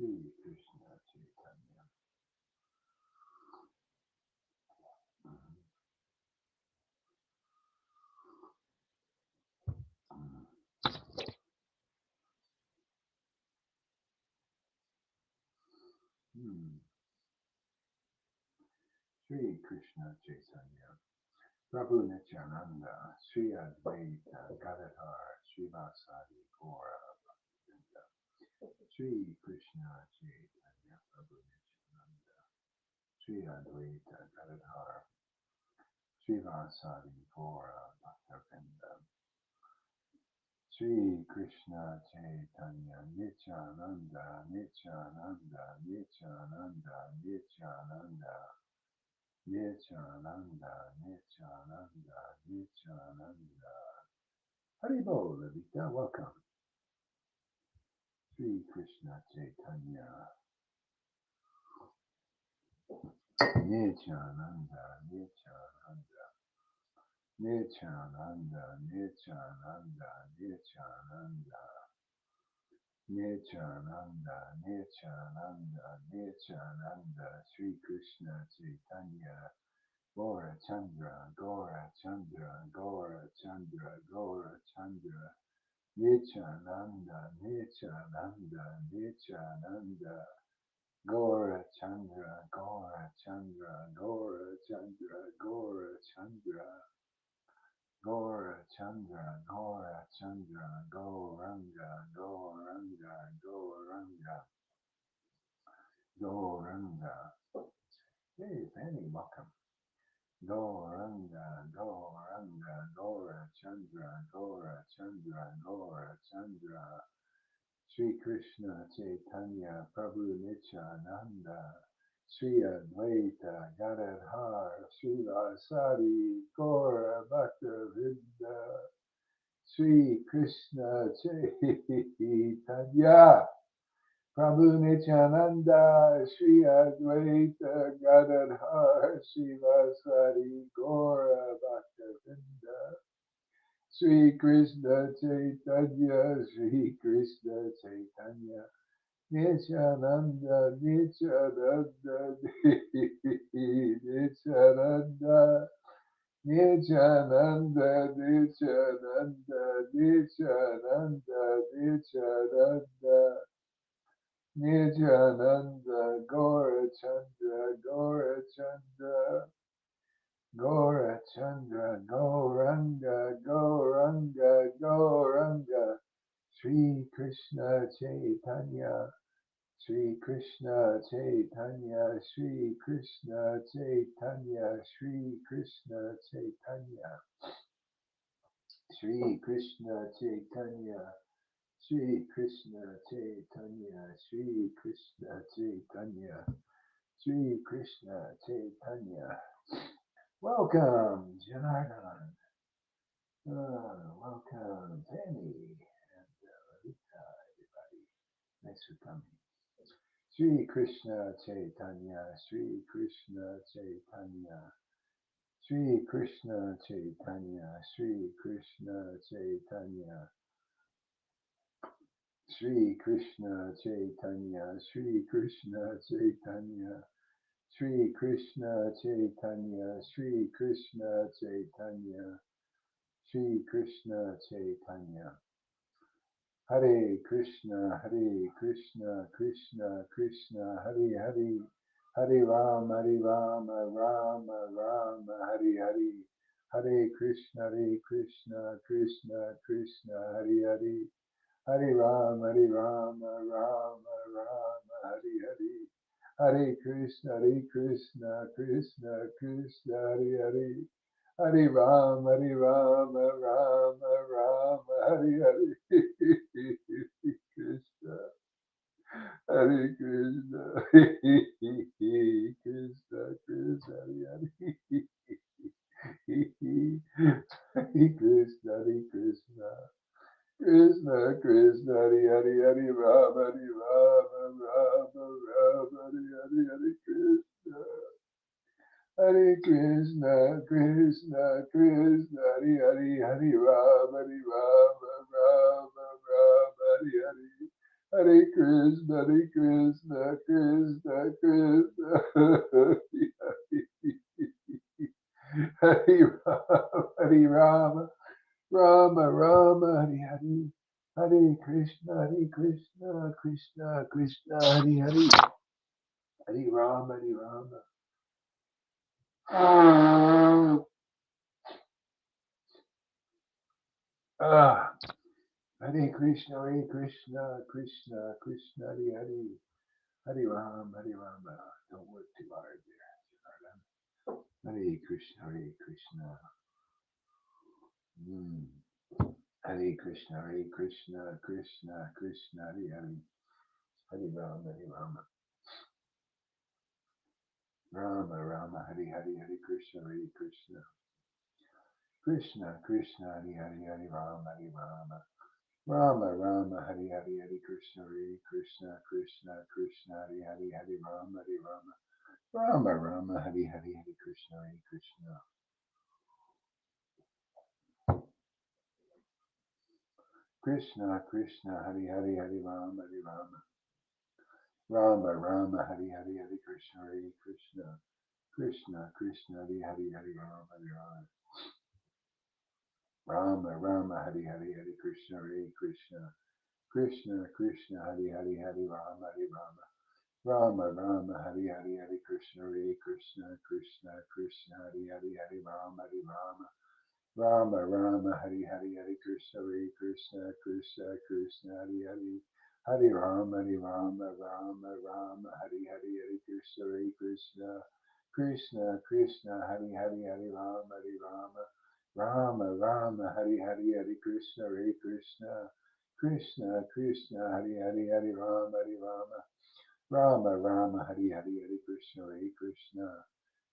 Sri Krishna Chaitanya. Sri Krishna Chaitanya. Prabhu Nityananda, Sri Advaita Gadadhar, Srivasadi Gora Bhaktivinoda. Sri Krishna Chaitanya. Prabhu Nityananda, Sri Advaita Gadadhar, Srivasadi Gora Bhaktivinoda. Sri Krishna Chaitanya Nityananda, Nityananda, Nityananda, Nityananda, Nityananda, Nityananda, Nityananda. Haribo, Lavita, welcome. Sri Krishna Chaitanya Nityananda, Nityananda, Nityananda, Nityananda, Nityananda, Nityananda, Nityananda, Nityananda, Sri Krishna Chaitanya, Gora Chandra, Gora Chandra, Gora Chandra, Gora Chandra, Nityananda, Nityananda, Nityananda, Gora Chandra, Gora Chandra, Gora Chandra, Gora Chandra, Gora Chandra, Gora Chandra, Goranga, Goranga, Goranga, Goranga. Hey, Fanny, welcome. Goranga, Goranga, Gora Chandra, Gora Chandra, Gora Chandra. Sri Krishna Chaitanya Prabhu Nityananda Sri Advaita Gadadhar Srivasadi Gaura Bhaktavinda Sri Krishna Chaitanya Prabhu Nityananda Sri Advaita Gadadhar Srivasadi Gaura Bhaktavinda Sri Krishna Chaitanya, Sri Krishna Chaitanya, Nityananda, Nityananda, Nityananda, Nityananda, Nityananda, Nityananda, Nityananda, Nityananda, Gaurachandra, Gaurachandra, Gora Chandra, Gauranga, Gauranga, Gauranga, Sri Krishna Chaitanya, Sri Krishna Chaitanya, Sri Krishna Chaitanya, Sri Krishna Chaitanya, Sri Krishna Chaitanya, Sri Krishna Chaitanya, Sri Krishna Chaitanya, Sri Krishna Chaitanya. Welcome, Janardhan. Welcome, Penny and Rita, everybody. Thanks for coming. Sri Krishna Chaitanya, Sri Krishna Chaitanya, Sri Krishna Chaitanya, Sri Krishna Chaitanya, Sri Krishna Chaitanya, Sri Krishna Chaitanya, Sri Krishna Chaitanya, Sri Krishna Chaitanya, Sri Krishna Chaitanya. Hare Krishna, Krishna Krishna, Hare Hare, Hare Rama, Rama Rama, Hare Hare, Hare Krishna, Krishna Krishna, Hare Hare, Hare Rama, Rama Rama, Hare Hare, Hare Krishna, Krishna Krishna, Hare Hare. Hare Rama, Rama Rama, Hare Hare, Krishna, Hare Krishna, Krishna Krishna, Hare Hare, Hare Krishna, Krishna Krishna, Hare Hare, Hare Rama, Rama Rama, Hare Hare, Hare Krishna. Hare Krishna, Krishna Krishna, Hare Hare, Hare Rama, Rama Rama, Hare Hare, Hare Krishna, Krishna Krishna, Hare Rama, Hare Rama, Rama Rama, Hare Hare, Hare Krishna, Krishna Krishna, Hare Hare, Hare Rama, Hare Rama. Ah, Hare Krishna, Krishna Krishna, Hare Hare, Hare Rama, Hare Rama. Don't work too hard there. Hare Krishna, Hare Krishna. Hare Krishna, Krishna Krishna, Hare Hare, Hare Rama, Hare Rama. Rama Rama, Hare Hare, Hare Krishna, Krishna. Krishna Krishna, Hare Hare, Hare Rama, Hare Rama. Rama Rama, Hare Hare, Hare Krishna, Krishna Krishna Krishna, Hare Hare, Hare Rama, Hare Rama. Rama Rama, Hare Hare, Hare Krishna, Krishna. Krishna Krishna, Hare Hare, Hare Rama, Hare Rama. Rama Rama, Hare Hare, Hare Krishna, Krishna. Krishna Krishna, Hare Hare, Hare Rama, Hare Rama. Rama Rama, Hare Hare, Hare Krishna, Krishna. Krishna Krishna, Hare Hare, Hare Rama, Hare Rama. Rama Rama, Hare Hare, Hare Krishna, Krishna. Krishna Krishna, Hare Hare, Hare Rama, Hare Rama. Rama Rama, Hare Hare, Hare Krishna, Krishna. Krishna Krishna, Hare Hare. Hare Rama, Hare Rama, Rama Rama, Hare Hare, Hare Krishna, Krishna. Krishna Krishna, Hare Hare, Hare Rama, Hare Rama. Rama Rama, Hare Hare, Hare Krishna, Krishna. Krishna Krishna, Hare Hare, Hare Rama, Hare Rama. Rama Rama, Hare Hare, Hare Krishna, Krishna.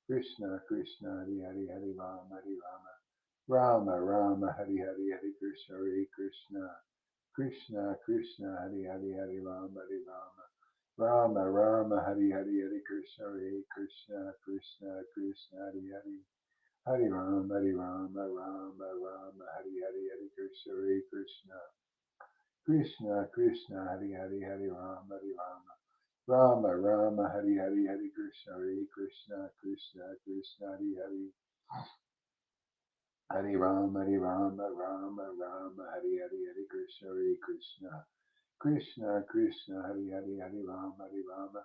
Krishna Krishna, Hare Hare, Hare Rama, Hare Rama. Rama Rama, Hare Hare, Hare Krishna, Krishna. Krishna Krishna, Hare Hare, Hare Rama, Hare Rama. Rama Rama, Hare Hare, Hare Krishna, Krishna. Krishna Krishna, Hare Hare. Hare Rama, Hare Rama, Rama Rama, Hare Hare, Hare Krishna, Krishna. Krishna Krishna, Hare Hare, Hare Rama, Hare Rama. Rama Rama, Hare Hare, Hare Krishna, Krishna. Krishna Krishna, Hare Hare. Hare Rama, Hare Rama, Rama Rama, Hare Hare, Hare Krishna, Krishna. Krishna Krishna, Hare Hare, Hare Rama, Hare Rama.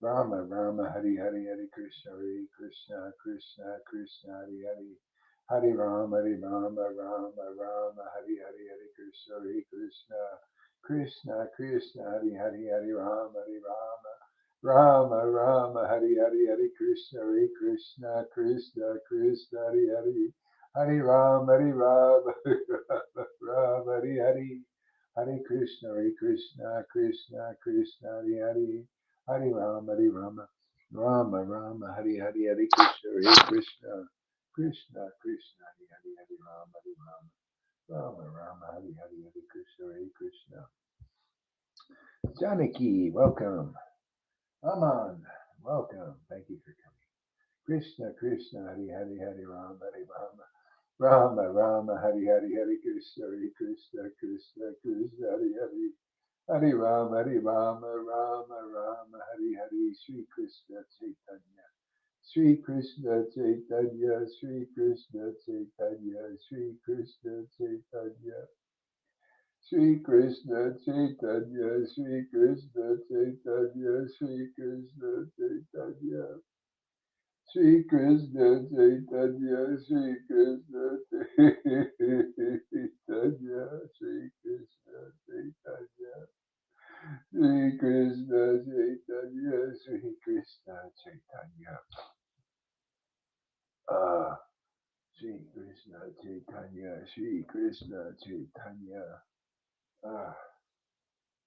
Rama Rama, Hare Hare, Hare Krishna, Krishna. Krishna Krishna, Hare Hare. Hare Rama, Hare Rama, Rama Rama, Hare Hare, Hare Krishna, Krishna. Krishna Krishna, Hare Hare, Hare Rama, Hare Rama. Rama Rama, Hare Hare, Hare Krishna, Krishna. Krishna Krishna, Hare Hare. Hare Rama, Hare Rama, Rama Rama, Hare Hare. Hare Krishna, Krishna Krishna, Hare Hare. Hare Rama, Hare Rama. Rama Rama, Hare Hare, Hare Krishna, Krishna. Krishna Krishna, Hare Hare, Hare Rama, Hare Rama. Rama Rama, Hare Hare, Hare Krishna, Krishna. Janaki, welcome. Aman, welcome. Thank you for coming. Krishna Krishna, Hare Hare, Hare Rama, Hare Rama. Rama Rama, Hare Hare, Hare Krishna, Krishna. Krishna Krishna, Hare Hare. Hare Rama, Hare Rama, Rama Rama, Hare Hare, Sri Krishna Chaitanya. Sri Krishna Chaitanya, Sri Krishna Chaitanya, Sri Krishna Chaitanya. Sri Krishna Chaitanya, Sri Krishna Chaitanya, Sri Krishna Chaitanya. Sri Krishna Chaitanya, Sri Krishna Chaitanya, Sri Krishna Chaitanya. Sri Krishna Chaitanya, Sri Krishna Chaitanya. Sri Krishna Chaitanya, Sri Krishna Chaitanya.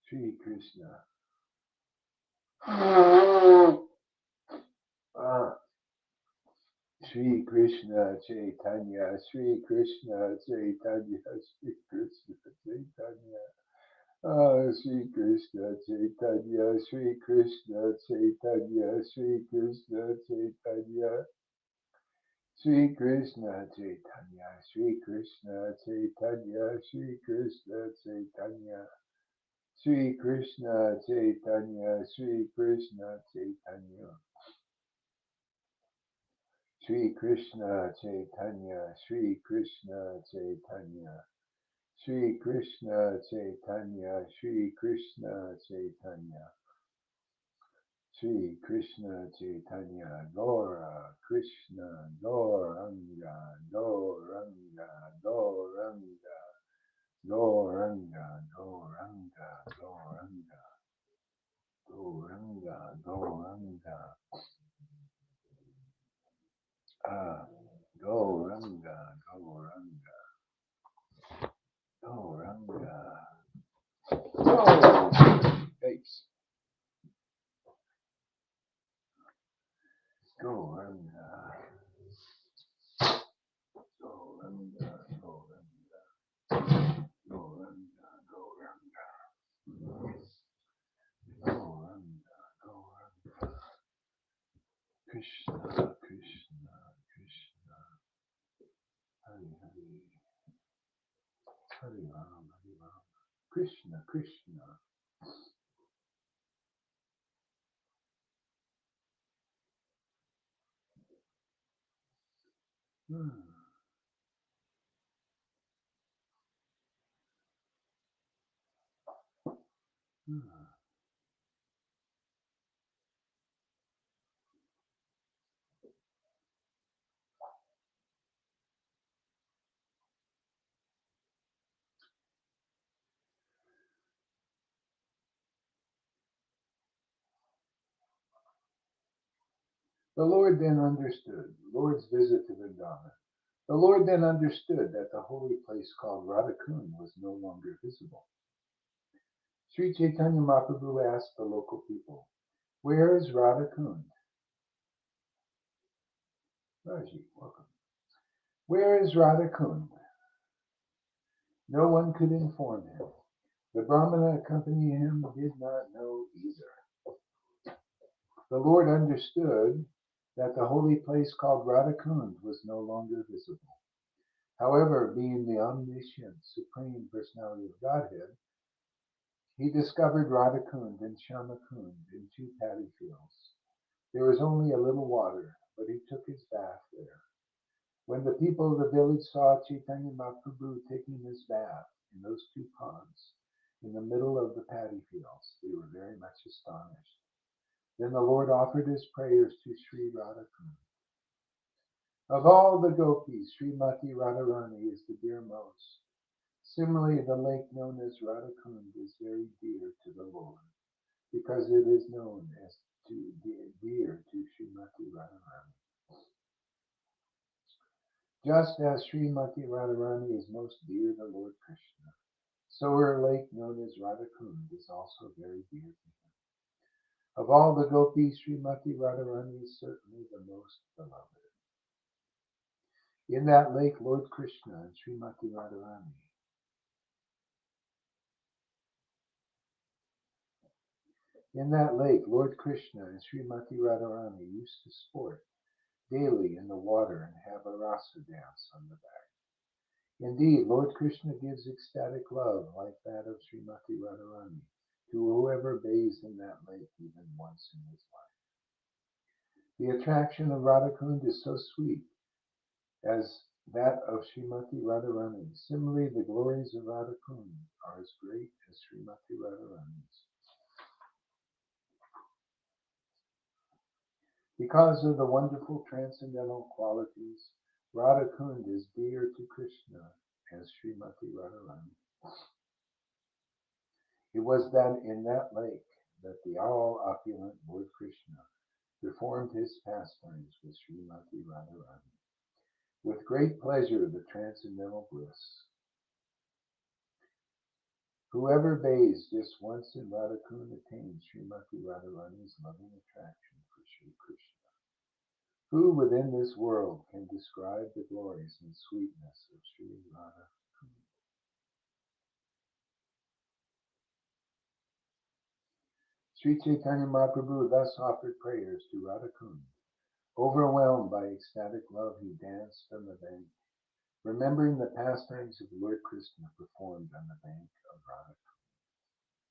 Sri Krishna. Sri Krishna Chaitanya, Sri Krishna Chaitanya, Sri Krishna Chaitanya. Sri Krishna Chaitanya, Sri Krishna Chaitanya, Sri Krishna Chaitanya. Sri Krishna Chaitanya, Sri Krishna Chaitanya, Sri Krishna Chaitanya. Sri Krishna Chaitanya, Sri Krishna Chaitanya. Sri Krishna Chaitanya, Sri Krishna Chaitanya. Sri Krishna Chaitanya, Sri Krishna Chaitanya. Sri Krishna Chaitanya, Gaura Krishna, Gauranga, Gauranga, Gauranga, Gauranga, Gauranga, Gauranga, Gauranga, Gauranga, Gauranga, Gauranga, Gauranga. Oh, thanks. Gauranga, Gauranga, Gauranga, Gauranga, Gauranga, Gauranga, Gauranga. Krishna, Krishna, Krishna, Hari Hari, Hari Ram, Hari Ram, Krishna, Krishna. Hmm. Hmm. The Lord then understood, Lord's visit to Vrindavan. The Lord then understood that the holy place called Radhakund was no longer visible. Sri Chaitanya Mahaprabhu asked the local people, "Where is Radhakund?" Raji, welcome. "Where is Radhakund?" No one could inform him. The Brahmana accompanying him did not know either. The Lord understood that the holy place called Radhakund was no longer visible. However, being the omniscient, supreme personality of Godhead, he discovered Radhakund and Shamakund in two paddy fields. There was only a little water, but he took his bath there. When the people of the village saw Chaitanya Mahaprabhu taking his bath in those two ponds in the middle of the paddy fields, they were very much astonished. Then the Lord offered his prayers to Sri Radhakund. Of all the gopis, Srimati Radharani is the dearmost. Similarly, the lake known as Radhakund is very dear to the Lord, because it is known as dear to Srimati Radharani. Just as Srimati Radharani is most dear to Lord Krishna, so her lake known as Radhakund is also very dear to him. Of all the gopis, Srimati Radharani is certainly the most beloved. In that lake, Lord Krishna and Srimati Radharani. In that lake, Lord Krishna and Srimati Radharani used to sport daily in the water and have a rasa dance on the back. Indeed, Lord Krishna gives ecstatic love like that of Srimati Radharani to whoever bathes in that lake even once in his life. The attraction of Radhakund is so sweet as that of Srimati Radharani. Similarly, the glories of Radhakund are as great as Srimati Radharani's. Because of the wonderful transcendental qualities, Radhakund is dear to Krishna as Srimati Radharani. It was then in that lake that the all-opulent Lord Krishna performed his pastimes with Srimati Radharani. With great pleasure, the transcendental bliss. Whoever bathes just once in Radhakund attains Srimati Radharani's loving attraction for Sri Krishna. Who within this world can describe the glories and sweetness of Sri Radhakund? Sri Chaitanya Mahaprabhu thus offered prayers to Radhakund. Overwhelmed by ecstatic love, he danced on the bank, remembering the pastimes of Lord Krishna performed on the bank of Radhakund.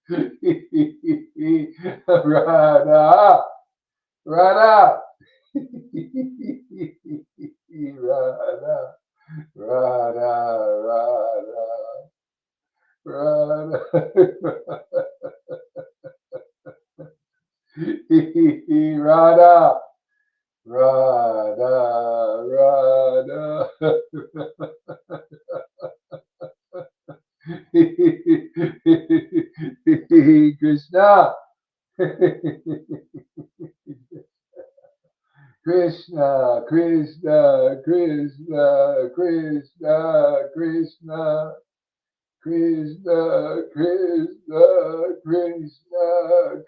Radha, Radha, Radha, Radha, Radha, Radha, Radha, Radha, Krishna, Krishna, Krishna, Krishna, Krishna, Krishna, Krishna, Krishna, Krishna, Krishna,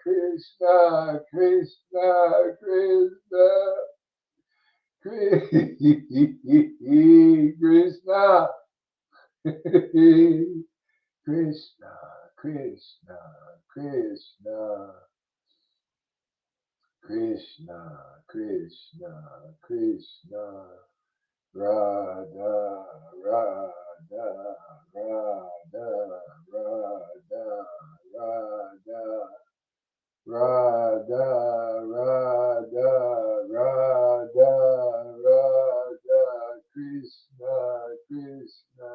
Krishna, Krishna, Krishna, Krishna, Krishna, Krishna, Krishna, Krishna, Krishna, Radha, Radha, Radha, Radha, Radha, Radha, Radha, Radha, Radha, Krishna, Krishna,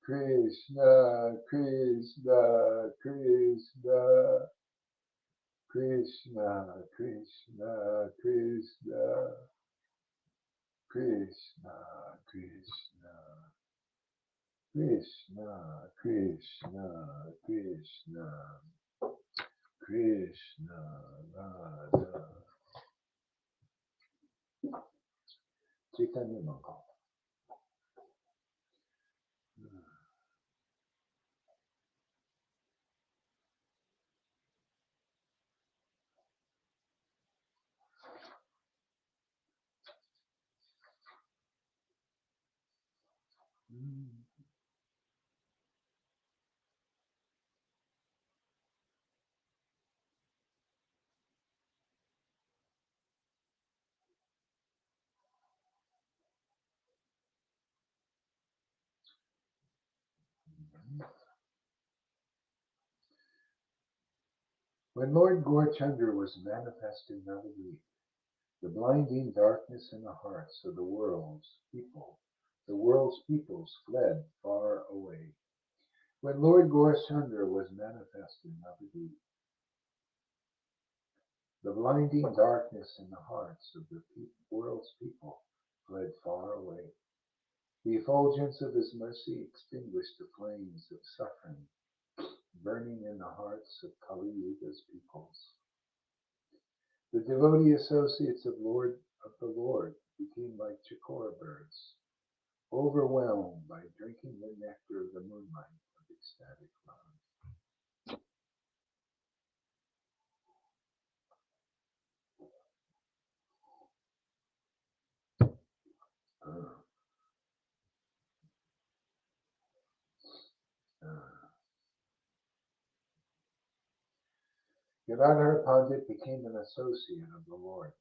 Krishna, Krishna, Krishna, Krishna, Krishna, Krishna, Krishna, Krishna, Krishna, Krishna, Krishna, Krishna, Radha. Chaitanya Mangal. When Lord Gaurachandra was manifest in Navadvip, the blinding darkness in the hearts of the world's peoples fled far away. When Lord Gaurachandra was manifest in Navadvip, the blinding darkness in the hearts of the world's people fled far away. The effulgence of his mercy extinguished the flames of suffering burning in the hearts of Kali Yuga's peoples. The devotee associates of the Lord became like chikora birds, overwhelmed by drinking the nectar of the moonlight of ecstatic love. Gadadhar Pandit became an associate of the Lord.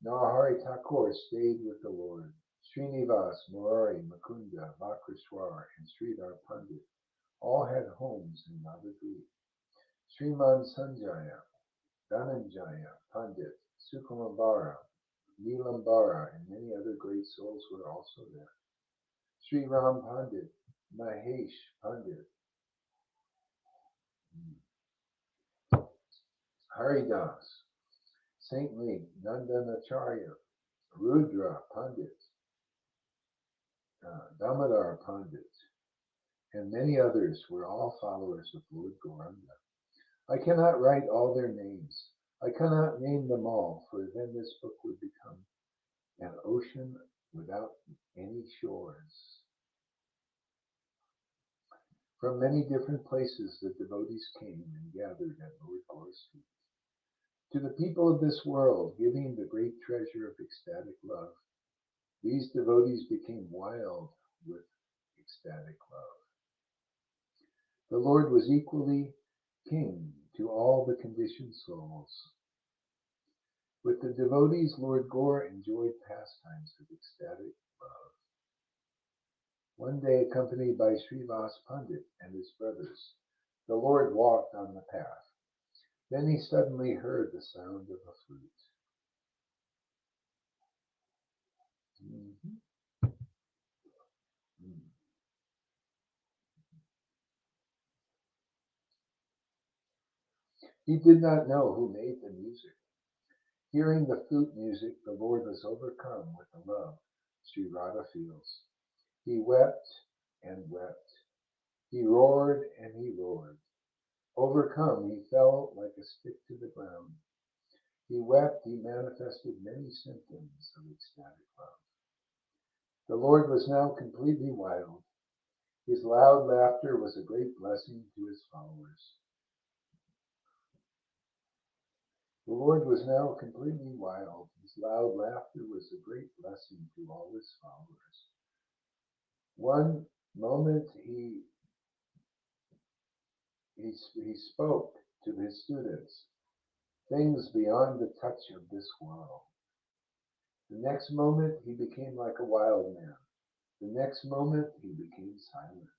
Narahari Thakur stayed with the Lord. Srinivas, Murari, Mukunda, Bakrishwar, and Sridhar Pandit all had homes in Navadvip. Sriman Sanjaya, Dhananjaya Pandit, Sukumabara, Neelambara, and many other great souls were also there. Sri Ram Pandit, Mahesh Pandit, Haridas, Saintly Nandanacharya, Rudra Pandit, Damodar Pandit, and many others were all followers of Lord Gauranga. I cannot write all their names. I cannot name them all, for then this book would become an ocean without any shores. From many different places the devotees came and gathered at Lord Gaura's feet. To the people of this world, giving the great treasure of ecstatic love, these devotees became wild with ecstatic love. The Lord was equally king to all the conditioned souls. With the devotees, Lord Gaur enjoyed pastimes of ecstatic love. One day, accompanied by Srivas Pandit and his brothers, the Lord walked on the path. Then he suddenly heard the sound of a flute. Mhm. Mm. He did not know who made the music. Hearing the flute music, the Lord was overcome with the love Sri Radha feels. He wept and wept. He roared and he roared. Overcome, he fell like a stick to the ground. He wept, he manifested many symptoms of ecstatic love. The Lord was now completely wild. His loud laughter was a great blessing to his followers. The Lord was now completely wild. His loud laughter was a great blessing to all his followers. One moment he spoke to his students things beyond the touch of this world. The next moment he became like a wild man. The next moment he became silent.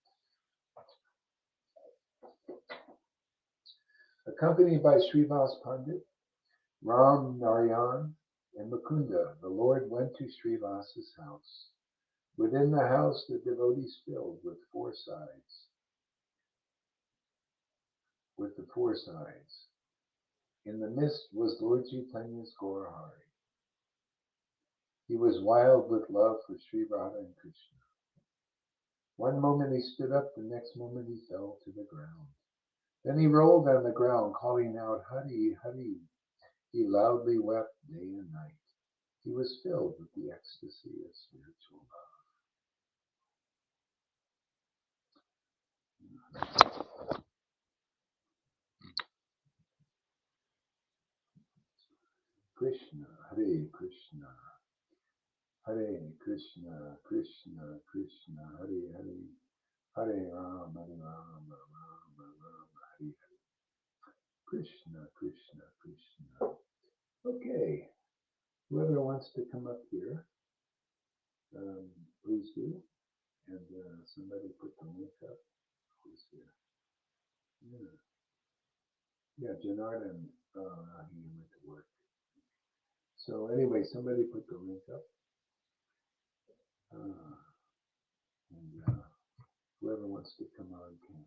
Accompanied by Srivas Pandit, Ram Narayan, and Mukunda, the Lord went to Srivas's house. Within the house, the devotees filled with the four sides. In the midst was Lord Chaitanya's Gaurahari. He was wild with love for Sri Radha and Krishna. One moment he stood up, the next moment he fell to the ground. Then he rolled on the ground, calling out, Hari, Hari. He loudly wept day and night. He was filled with the ecstasy of spiritual love. Krishna, Hare Krishna, Hare Krishna, Krishna Krishna, Hare Hare, Hare Rama, Rama Rama, Hare Hare. Krishna, Krishna, Krishna. Okay, whoever wants to come up here, please do. And somebody put the link up. Who's here? Yeah, yeah, Janardhan, he went to work. So anyway, somebody put the link up. And whoever wants to come on can.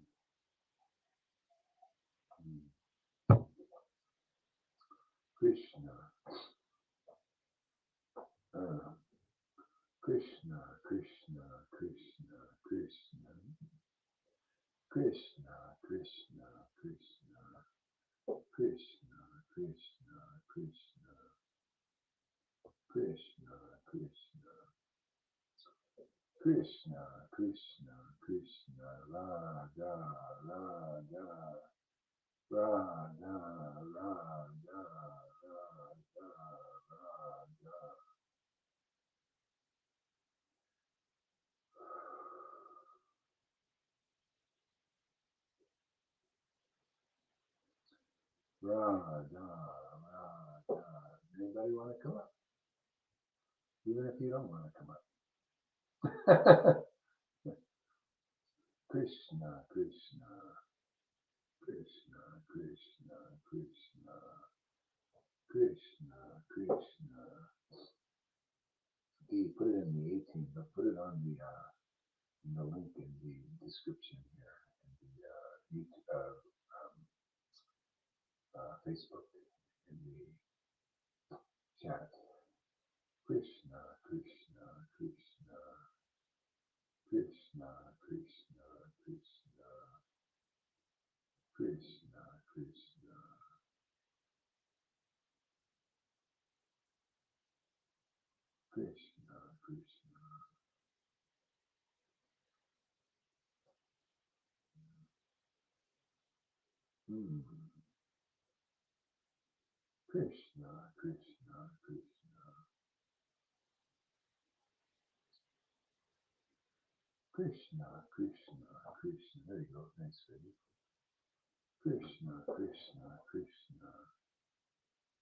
Krishna, uh, Krishna, Krishna, Krishna, Krishna, Krishna, Krishna, Krishna, Krishna, Krishna, Krishna, Krishna, Krishna, Krishna, Krishna, Krishna, Radha, Radha, Radha, Radha, Radha, Radha. Radha, Radha. Anybody want to come up? Even if you don't want to come up. Krishna, Krishna, Krishna, Krishna, Krishna, Krishna, Krishna. He put it in the 18, but put it on the link in the description here in the YouTube, Facebook, in the chat. Krishna, Krishna, Krishna, Krishna, Krishna, Krishna, Krishna, Krishna, Krishna, Krishna. Mm. Krishna, Krishna, Krishna, Krishna, Krishna, Krishna. There you go. Thanks, baby. Krishna, Krishna, Krishna,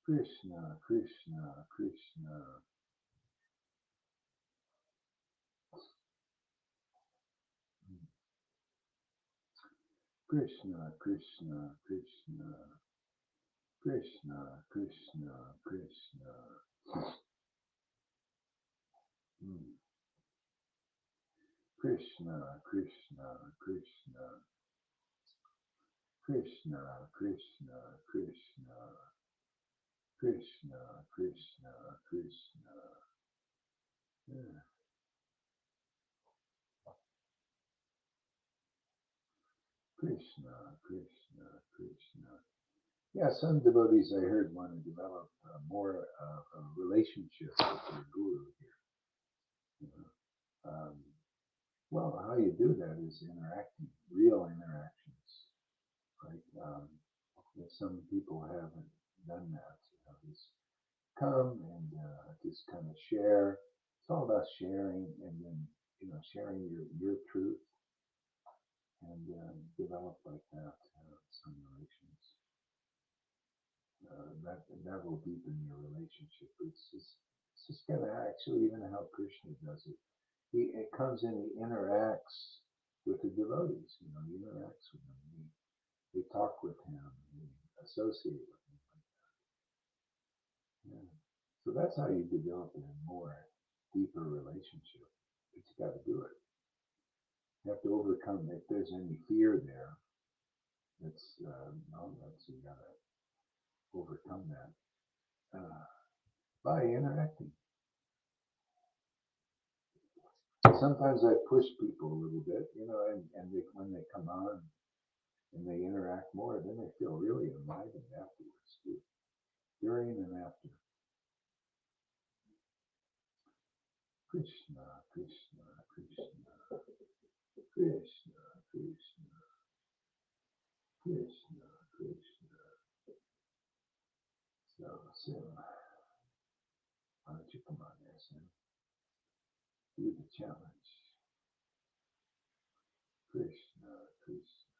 Krishna, Krishna, Krishna. Krishna, Krishna, Krishna, Krishna, Krishna, Krishna. Mm. Krishna, Krishna, Krishna. Krishna, Krishna, Krishna. Krishna, Krishna, Krishna. Yeah. Krishna, Krishna, Krishna. Yeah, some devotees I heard want to develop more a relationship with their guru here. You know? Well, how you do that is interacting, real interactions, right? Some people haven't done that. Just come and just kind of share. It's all about sharing, and then sharing your truth and develop like that some relations. That will deepen your relationship. It's just kind of actually even how Krishna does it. It comes in, he interacts with the devotees. He interacts with them. They talk with him. They associate with him. Yeah. So that's how you develop a more deeper relationship. But you got to do it. You have to overcome if there's any fear there. That's no, that's you got to overcome that by interacting. Sometimes I push people a little bit, and when they come on and they interact more, then they feel really enlivened afterwards too, during and after. Krishna, Krishna, Krishna, Krishna, Krishna, Krishna, Krishna. So, why don't you come on there, Sam? Do the challenge. Krishna, Krishna.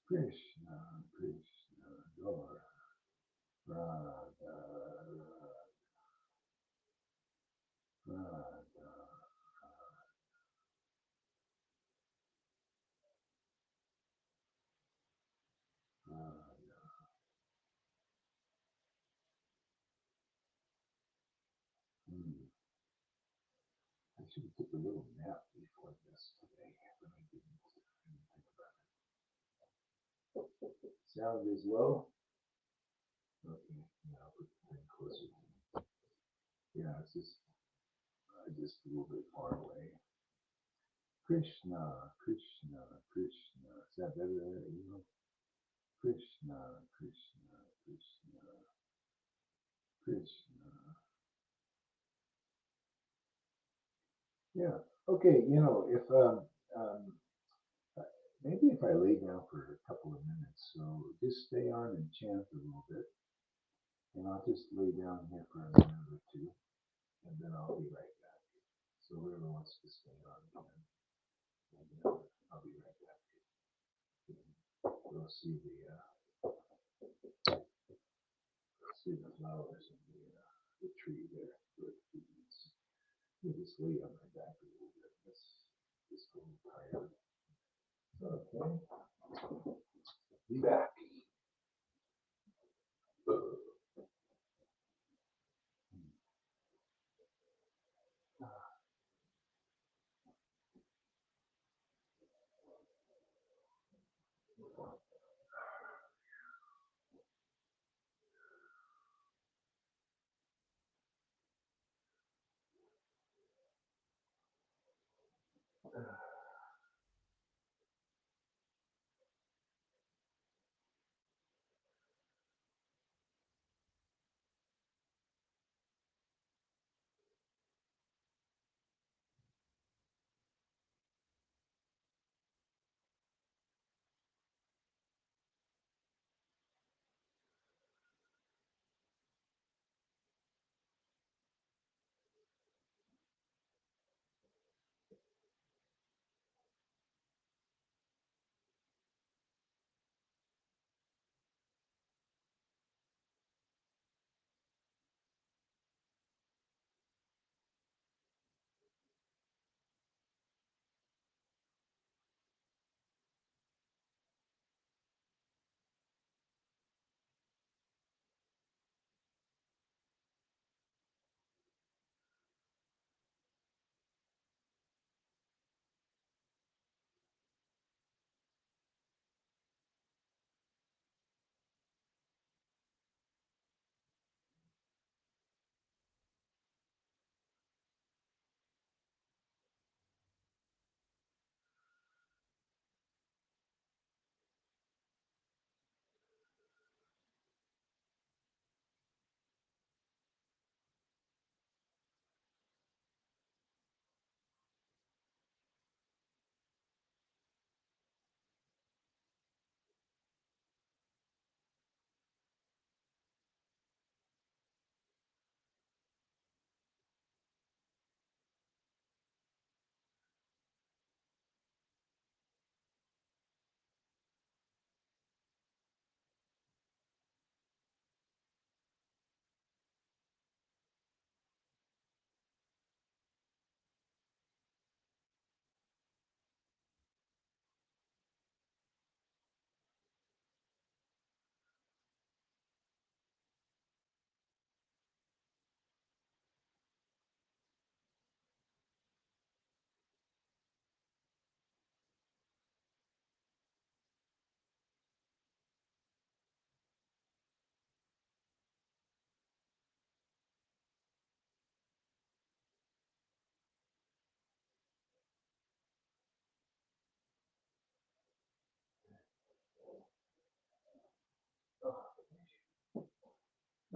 Krishna, Krishna, Dora, Radha, Radha, Radha. Hmm. I should have took a little nap before this today, but I didn't. Think about it. Sound is low? Okay, now put the thing closer to me. Yeah, it's just a little bit far away. Krishna, Krishna, Krishna. Is that better there? Krishna, Krishna, Krishna, Krishna. Yeah. Okay. If maybe if I lay down for a couple of minutes, so just stay on and chant a little bit, and I'll just lay down here for a minute or two, and then I'll be right back. So whoever wants to stay on can, and I'll be right back. We'll see the flowers in the tree there. We'll just lay on my back a little bit. Just a little tired. Okay. Be back.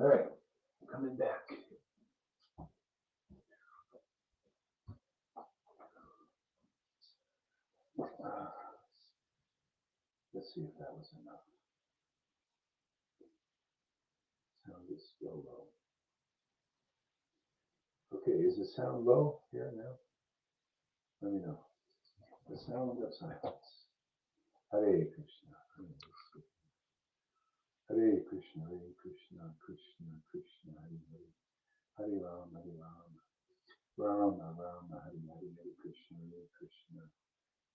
All right, coming back. Let's see if that was enough. Sound is still low. Okay, is the sound low here now? Let me know. The sound of silence. Hare Krishna. Hare Krishna, Hare Krishna, Krishna Krishna, Hare Hare. Hare Rama, Hare Rama. Rama, Rama, Hare Hare, Hare Krishna, Hare Krishna.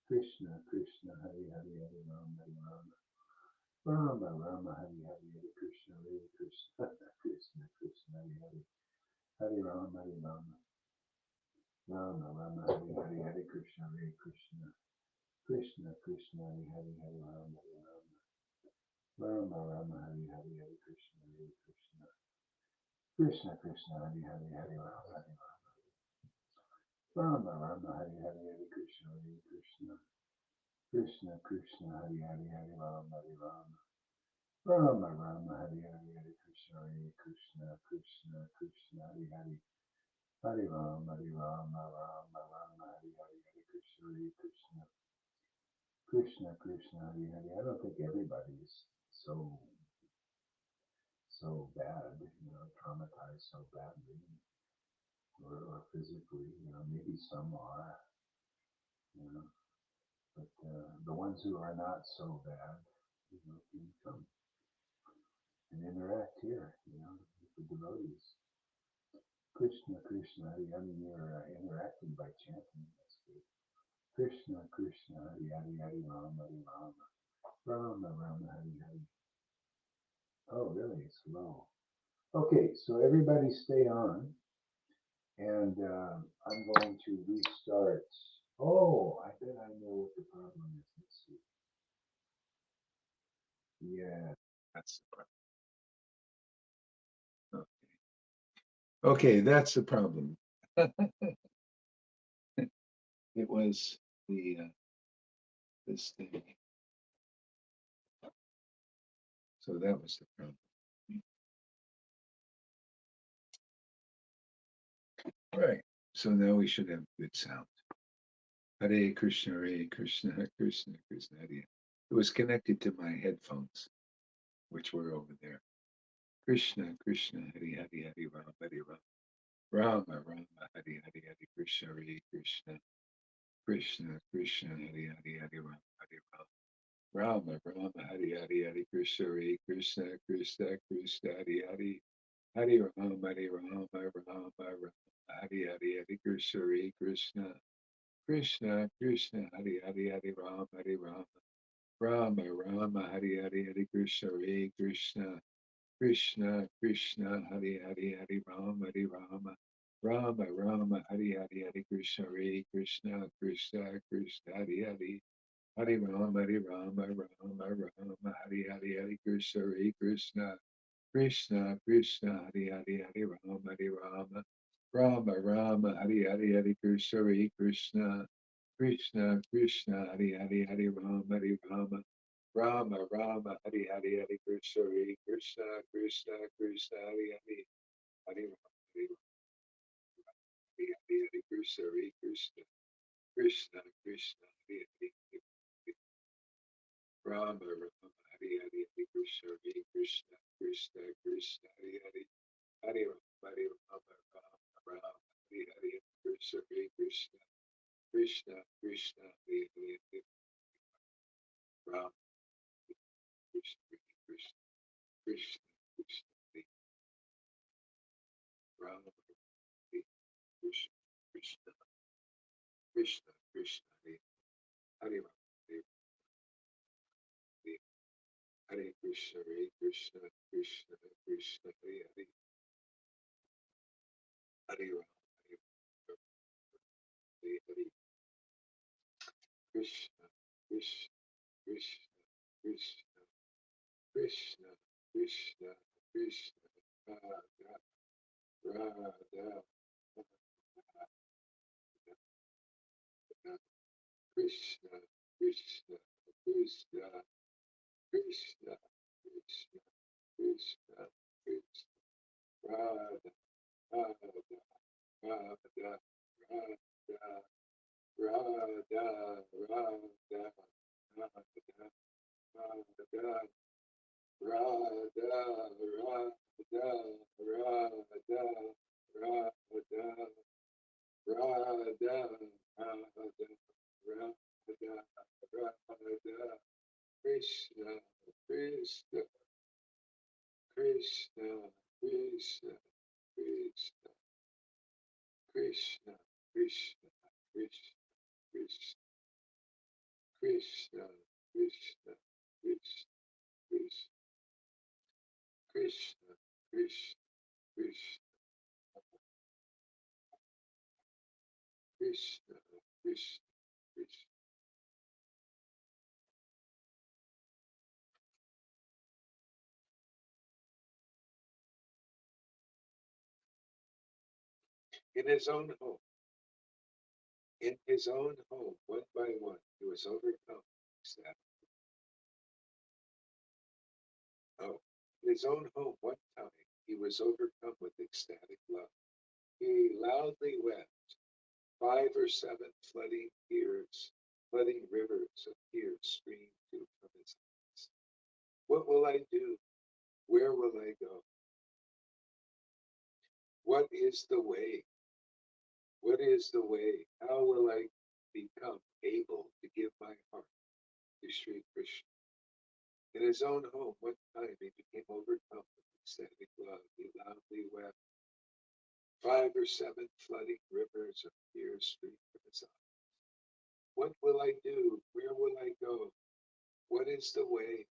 Krishna Krishna, Hare Hare, Hare Rama, Hare Rama. Rama, Rama, Hare Hare, Hare Krishna, Hare Krishna. Krishna Krishna, Hare Hare. Hare Rama, Hare Rama. Rama, Rama, Hare Hare, Hare Krishna, Hare Krishna. Krishna Krishna, Hare Hare, Hare Rama, Hare Rama. Rama, Rama, Hare Hare, Hare Krishna, Hare Krishna. Krishna Krishna, Hare Hare, Hare Rama, Hare Rama. Rama, Rama, Hare Hare, Hare Krishna, Hare Krishna. Krishna Krishna, Hare Hare, Hare Rama, Hare Rama. Rama, Rama, Hare Hare, Hare Krishna, Hare Krishna. Krishna Krishna, Hare Hare. Hare Rama, Hare Rama, Rama, Rama, Hare Hare, Hare Krishna, Hare Krishna. Krishna Krishna, Hare Hare. I don't think everybody's so bad, traumatized so badly, or physically, maybe some are, but the ones who are not so bad, can come and interact here, with the devotees. Krishna Krishna, Hare Hare. You're interacting by chanting. That's good. Krishna Krishna, Hare Hare, Hare Rama, Hare Rama. Rama, Rama, Hare Hare. Oh, really? It's low. Okay, so everybody stay on, and I'm going to restart. Oh, I bet I know what the problem is. Let's see. Yeah, that's the problem. Okay, that's the problem. It was the this thing. So that was the problem. Right. So now we should have good sound. Hare Krishna, Hare Krishna, Krishna Krishna, Hare. It was connected to my headphones, which were over there. Krishna Krishna, Hare Hare, Hare Rama, Hare Rama. Rama Rama, Hare Hare, Hare Krishna, Hare Krishna. Krishna Krishna, Hare Hare, Hare Rama, Hare Rama. Rama Rama, Hare Hare, Hare Krishna, Hare Krishna. Krishna Krishna, Hare Hare. Hare Rama, Hare Rama, Rama Rama, Hare Hare, Hare Krishna, Hare Krishna. Krishna Krishna, Hare Hare, Hare Rama, Hare Rama. Rama Rama, Hare Hare, Hare Krishna, Hare Krishna. Krishna Krishna, Hare Hare, Hare Rama, Hare Rama. Rama Rama, Hare Hare, Hare Krishna, Hare Krishna. Krishna Krishna, Hare Hare. Hare Rama, Hare Rama, Rama Rama, Hare Hare, Hare Krishna, Hare Krishna. Krishna Krishna, Hare Hare, Hare Rama, Hare Rama. Rama Rama, Hare Hare, Hare Krishna, Hare Krishna. Krishna Krishna, Hare Hare, Hare Rama, Hare Rama. Rama Rama, Hare Hare, Hare Krishna, Hare Krishna. Krishna Krishna, Hare Hare. Hare Rama, Hare Rama, Hare Hare, Hare Krishna, Hare Krishna. Krishna Krishna, Hare Hare. Rama Rama, Hare Hare, Hare Krishna, Hare Krishna. Krishna Krishna, Hare Hare. Hare Rama, Hare Rama, Rama Rama, Hare Hare, Krishna, Hare Krishna, Krishna Krishna, Hare Hare, Hare Rama, Krishna, Hare Krishna, Krishna Krishna, Hare Rama, Hare Krishna, Krishna, Krishna Krishna, Hare Hare Rama, Hare Krishna, Hare Krishna, Krishna Krishna, Hare Hare, Hare Rama, Hare Hare, Krishna, Krishna, Krishna, Krishna, Krishna, Krishna, Krishna, Radha, Radha, Krishna, Krishna, Krishna, Krishna, Krishna, Krishna, Krishna, Krishna, Krishna, Krishna, Krishna, Krishna, Krishna, Krishna, Krishna, Krishna, Krishna, Krishna, Krishna, Krishna, Krishna, Krishna, Krishna, Krishna, Krishna. In his own home, in his own home, one by one, he was overcome. Oh, in his own home, one time, he was overcome with ecstatic love. He loudly wept. 5 or 7 flooding tears, flooding rivers of tears streamed from his eyes. What will I do? Where will I go? What is the way? What is the way? How will I become able to give my heart to Sri Krishna? In his own home, one time he became overcome with ecstatic love. He loudly wept. 5 or 7 flooding rivers of tears streamed from his eyes. What will I do? Where will I go? What is the way?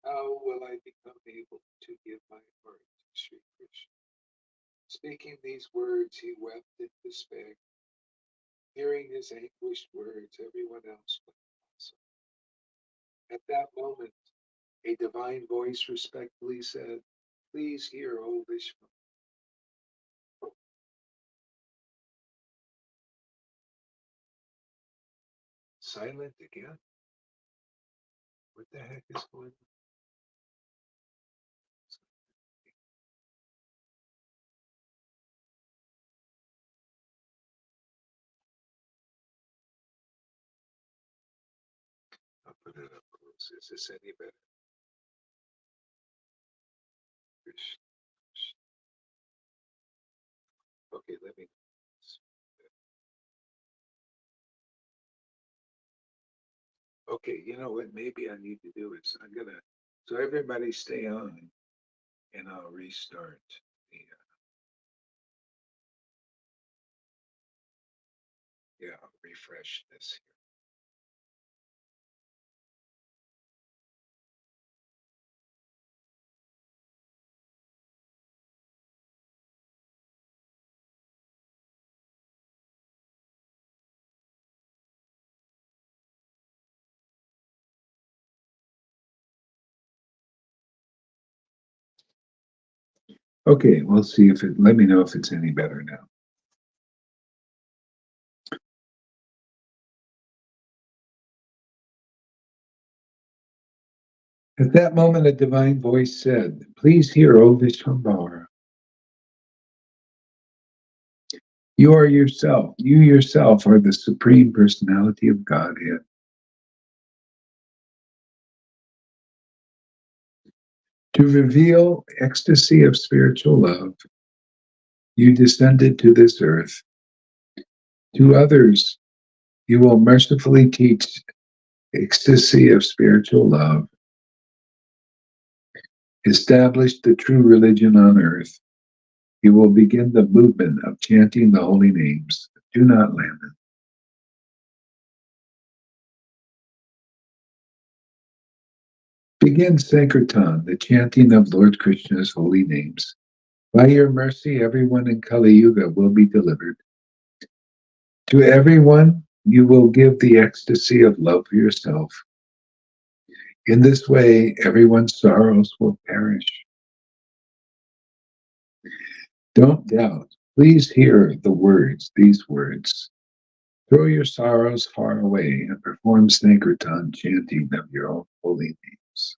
How will I become able to give my heart to Sri Krishna? Speaking these words, he wept in despair. Hearing his anguished words, everyone else wept also. At that moment, a divine voice respectfully said, "Please hear, O Vishnu." Silent again? What the heck is going on? I'll put it up close. Is this any better? Okay, let me. Okay, you know what? Maybe I need to do is I'm gonna. So everybody stay on, and I'll restart the. Yeah, I'll refresh this here. Okay, we'll see if it. Let me know if it's any better now. At that moment, a divine voice said, "Please hear, O Vishwambara. You are yourself. You yourself are the Supreme Personality of Godhead. To reveal ecstasy of spiritual love, you descended to this earth. To others, you will mercifully teach ecstasy of spiritual love, establish the true religion on earth. You will begin the movement of chanting the holy names. Do not lament. Begin Sankirtan, the chanting of Lord Krishna's holy names. By your mercy, everyone in Kali Yuga will be delivered. To everyone, you will give the ecstasy of love for yourself. In this way, everyone's sorrows will perish. Don't doubt. Please hear the words, these words. Throw your sorrows far away and perform Sankirtan chanting of your own holy names.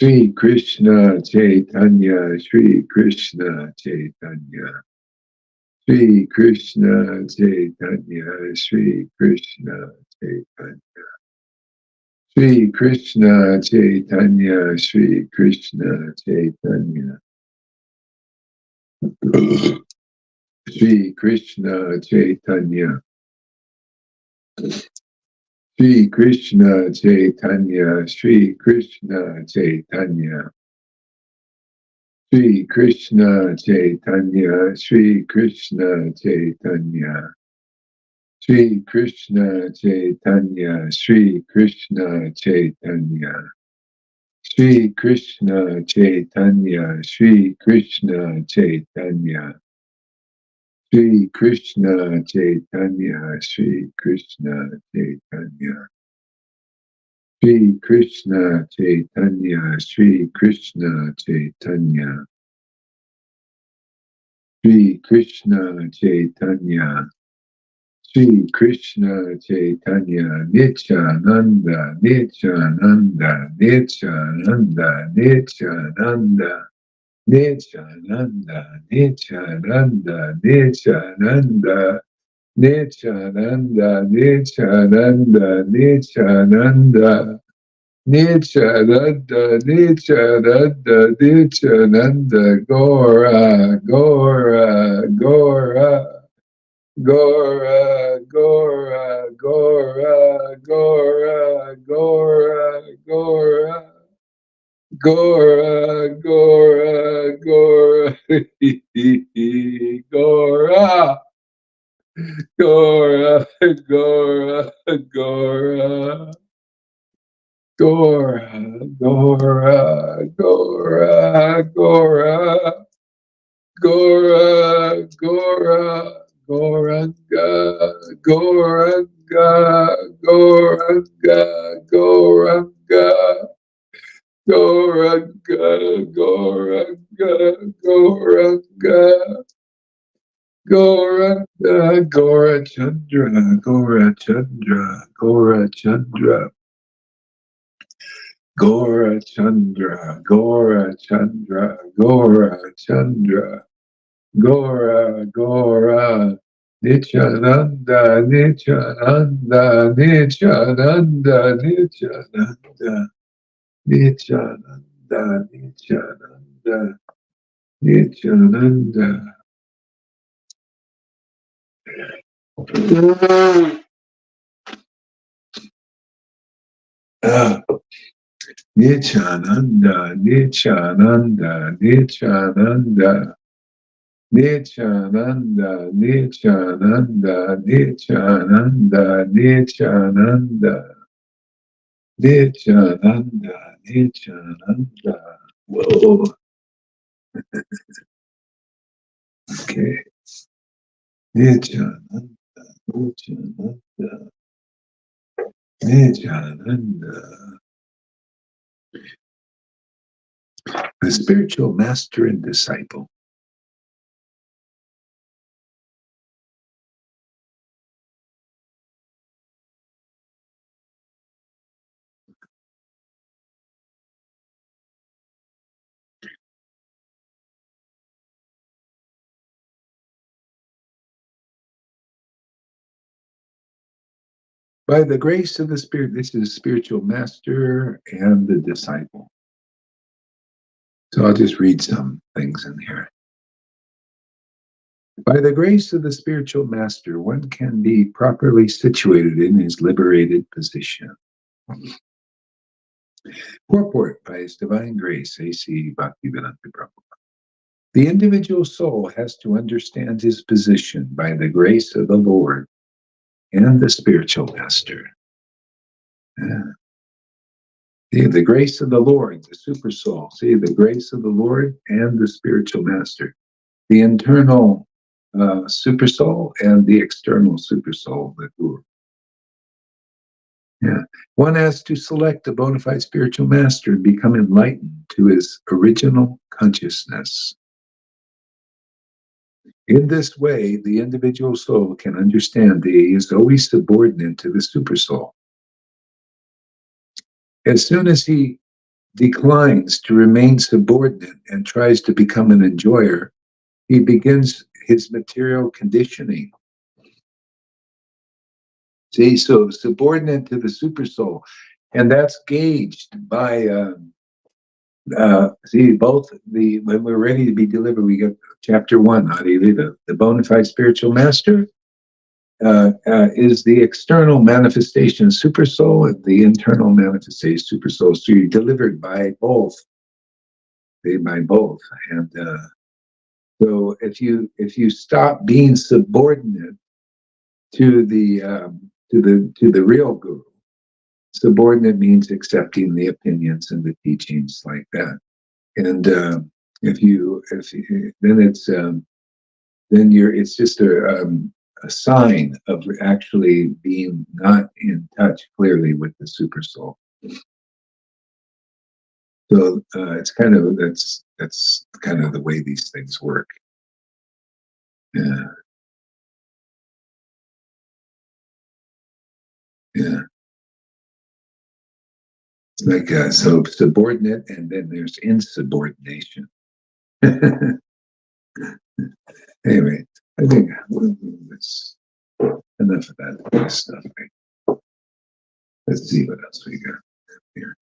Sri Krishna Chaitanya, Sri Krishna Chaitanya. Sri Krishna Chaitanya, Sri Krishna Chaitanya. Sri Krishna Chaitanya, Sri Krishna Chaitanya. Sri Krishna Chaitanya. Sri Krishna Chaitanya, Sri Krishna Chaitanya. Sri Krishna Chaitanya, Sri Krishna Chaitanya. Sri Krishna Chaitanya, Sri Krishna Chaitanya. Sri Krishna Chaitanya, Sri Krishna Chaitanya. Sri Krishna Chaitanya, Sri Krishna Chaitanya. Sri Krishna Chaitanya, Sri Krishna Chaitanya. Sri Krishna Chaitanya. Sri Krishna Chaitanya, Nityananda, Nityananda, Nityananda, Nityananda, Nityananda, Nityananda, Nityananda, Nityananda, Nityananda, Nityananda, Nityananda, Nityananda, Nityananda, Gora, Gora, Gora. Gora, Gora, Gora, Gora, Gora, Gora, Gora, Gora, Gora, Gora, Gora, Gora, Gora, Gora, Gora, Gora, Gora. Gora, Gora, Goranga, Goranga, Goranga, Goranga, Goranga, Goranga, Goranga, Goranga, Gora Chandra, Gora Chandra, Gora Chandra, Gora Chandra, Gora Chandra, Gora Chandra. Gora, Gora, Nityananda, Nityananda, Nityananda, Nityananda, Nityananda, Nityananda, Nityananda. Nityananda, Nityananda, Nityananda. Nityananda, Nityananda, Nityananda, Nityananda, Nityananda, Nityananda. Whoa. Okay. Nityananda, Nityananda, Nityananda. The spiritual master and disciple. By the grace of the Spirit, this is spiritual master and the disciple. So I'll just read some things in here. By the grace of the spiritual master, one can be properly situated in his liberated position. Purport by His Divine Grace, A.C. Bhaktivedanta Prabhupada. The individual soul has to understand his position by the grace of the Lord and the spiritual master. See, the grace of the Lord, the super soul. See, the grace of the Lord and the spiritual master. The internal super soul and the external super soul, the guru. Yeah. One has to select a bona fide spiritual master and become enlightened to his original consciousness. In this way, the individual soul can understand that he is always subordinate to the super soul. As soon as he declines to remain subordinate and tries to become an enjoyer, he begins his material conditioning. See, so subordinate to the supersoul, and that's gauged by see both the when we're ready to be delivered, we get chapter 1. How do you leave it? The bona fide spiritual master is the external manifestation supersoul and the internal manifestation supersoul. So you're delivered by both, and so if you stop being subordinate to the real guru, subordinate means accepting the opinions and the teachings like that. And if then it's just a sign of actually being not in touch clearly with the super soul. So it's kind of that's kind of the way these things work. Yeah, yeah. It's like so subordinate, and then there's insubordination. Anyway, I think that's enough of that stuff. Let's see what else we got here.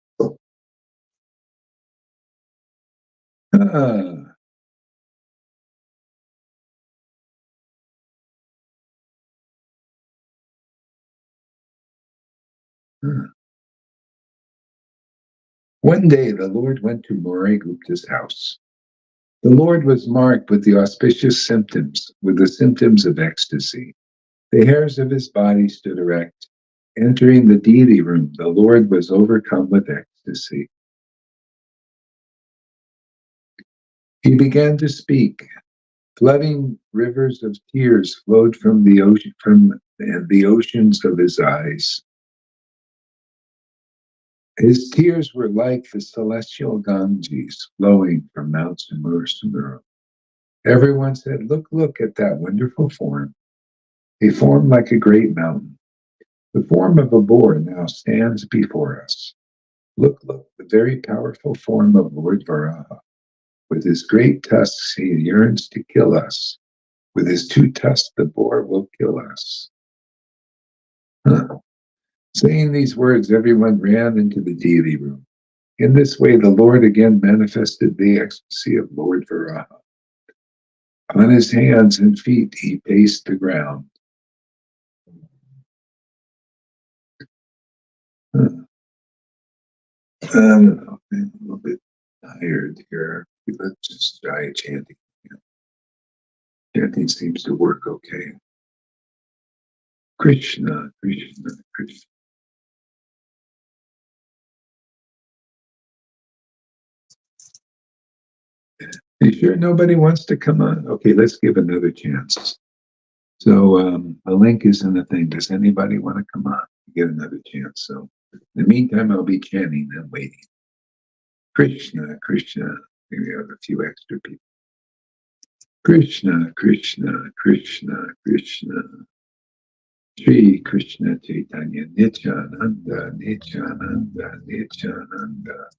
Ah, One day the Lord went to Maury Gupta's house. The Lord was marked with the auspicious symptoms, with the symptoms of ecstasy. The hairs of his body stood erect. Entering the deity room, the Lord was overcome with ecstasy. He began to speak. Flooding rivers of tears flowed from the ocean, from the oceans of his eyes. His tears were like the celestial Ganges flowing from Mount Sumeru. Everyone said, "Look, look at that wonderful form, a form like a great mountain. The form of a boar now stands before us. Look, look, the very powerful form of Lord Varaha. With his great tusks, he yearns to kill us. With his 2 tusks, the boar will kill us." Huh. Saying these words, everyone ran into the deity room. In this way, the Lord again manifested the ecstasy of Lord Varaha. On his hands and feet, he paced the ground. Huh. I don't know. I'm a little bit tired here. Let's just try chanting. Chanting seems to work okay. Krishna, Krishna, Krishna. You sure nobody wants to come on? Okay, let's give another chance. So the link is in the thing. Does anybody want to come on? Get another chance. So in the meantime, I'll be chanting and waiting. Krishna, Krishna. Maybe I have a few extra people. Krishna, Krishna, Krishna, Krishna. Shri Krishna Chaitanya Nityananda, Nityananda, Nityananda,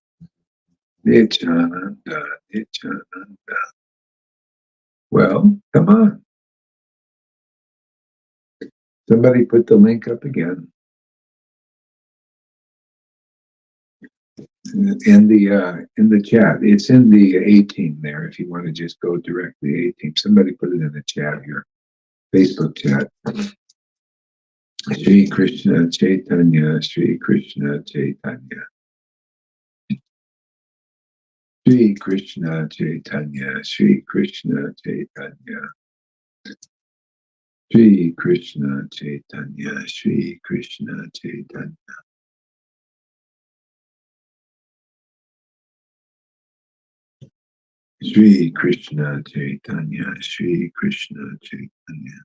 Nityananda, Nityananda. Well, come on. Somebody put the link up again. In the chat. It's in the A-team there if you want to just go directly A-team. Somebody put it in the chat here. Facebook chat. Shri Krishna Chaitanya, Shri Krishna Chaitanya. Shri Krishna Chaitanya, Shri Krishna Chaitanya. Shri Krishna Chaitanya, Shri Krishna Chaitanya. Shri Krishna Chaitanya, Shri Krishna Chaitanya.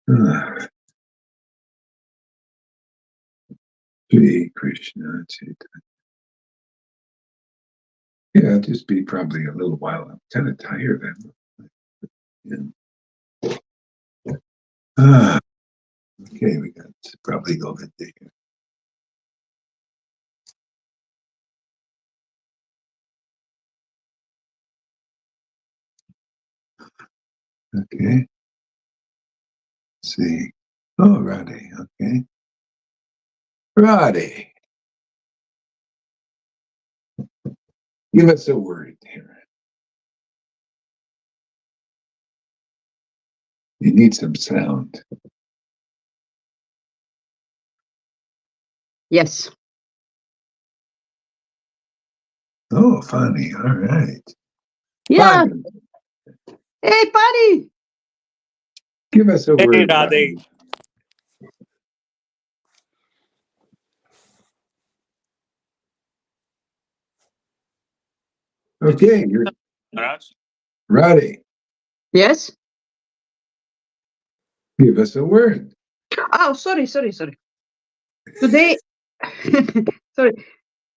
Ah, Shri Krishna Chaitanya. Yeah, it'll just be probably a little while. I'm kind of tired. Yeah. Ah, okay, we got to probably go ahead and take it. Okay. Let's see. Oh, Roddy. Okay. Roddy, give us a word here. You need some sound. Yes. Oh, funny. All right. Yeah. Funny. Hey, buddy. Give us a Hey, word, Radhe. Roddy. Did you Okay, finish you're up, Maharaj? Roddy. Yes. Give us a word. Oh, sorry. Today, sorry.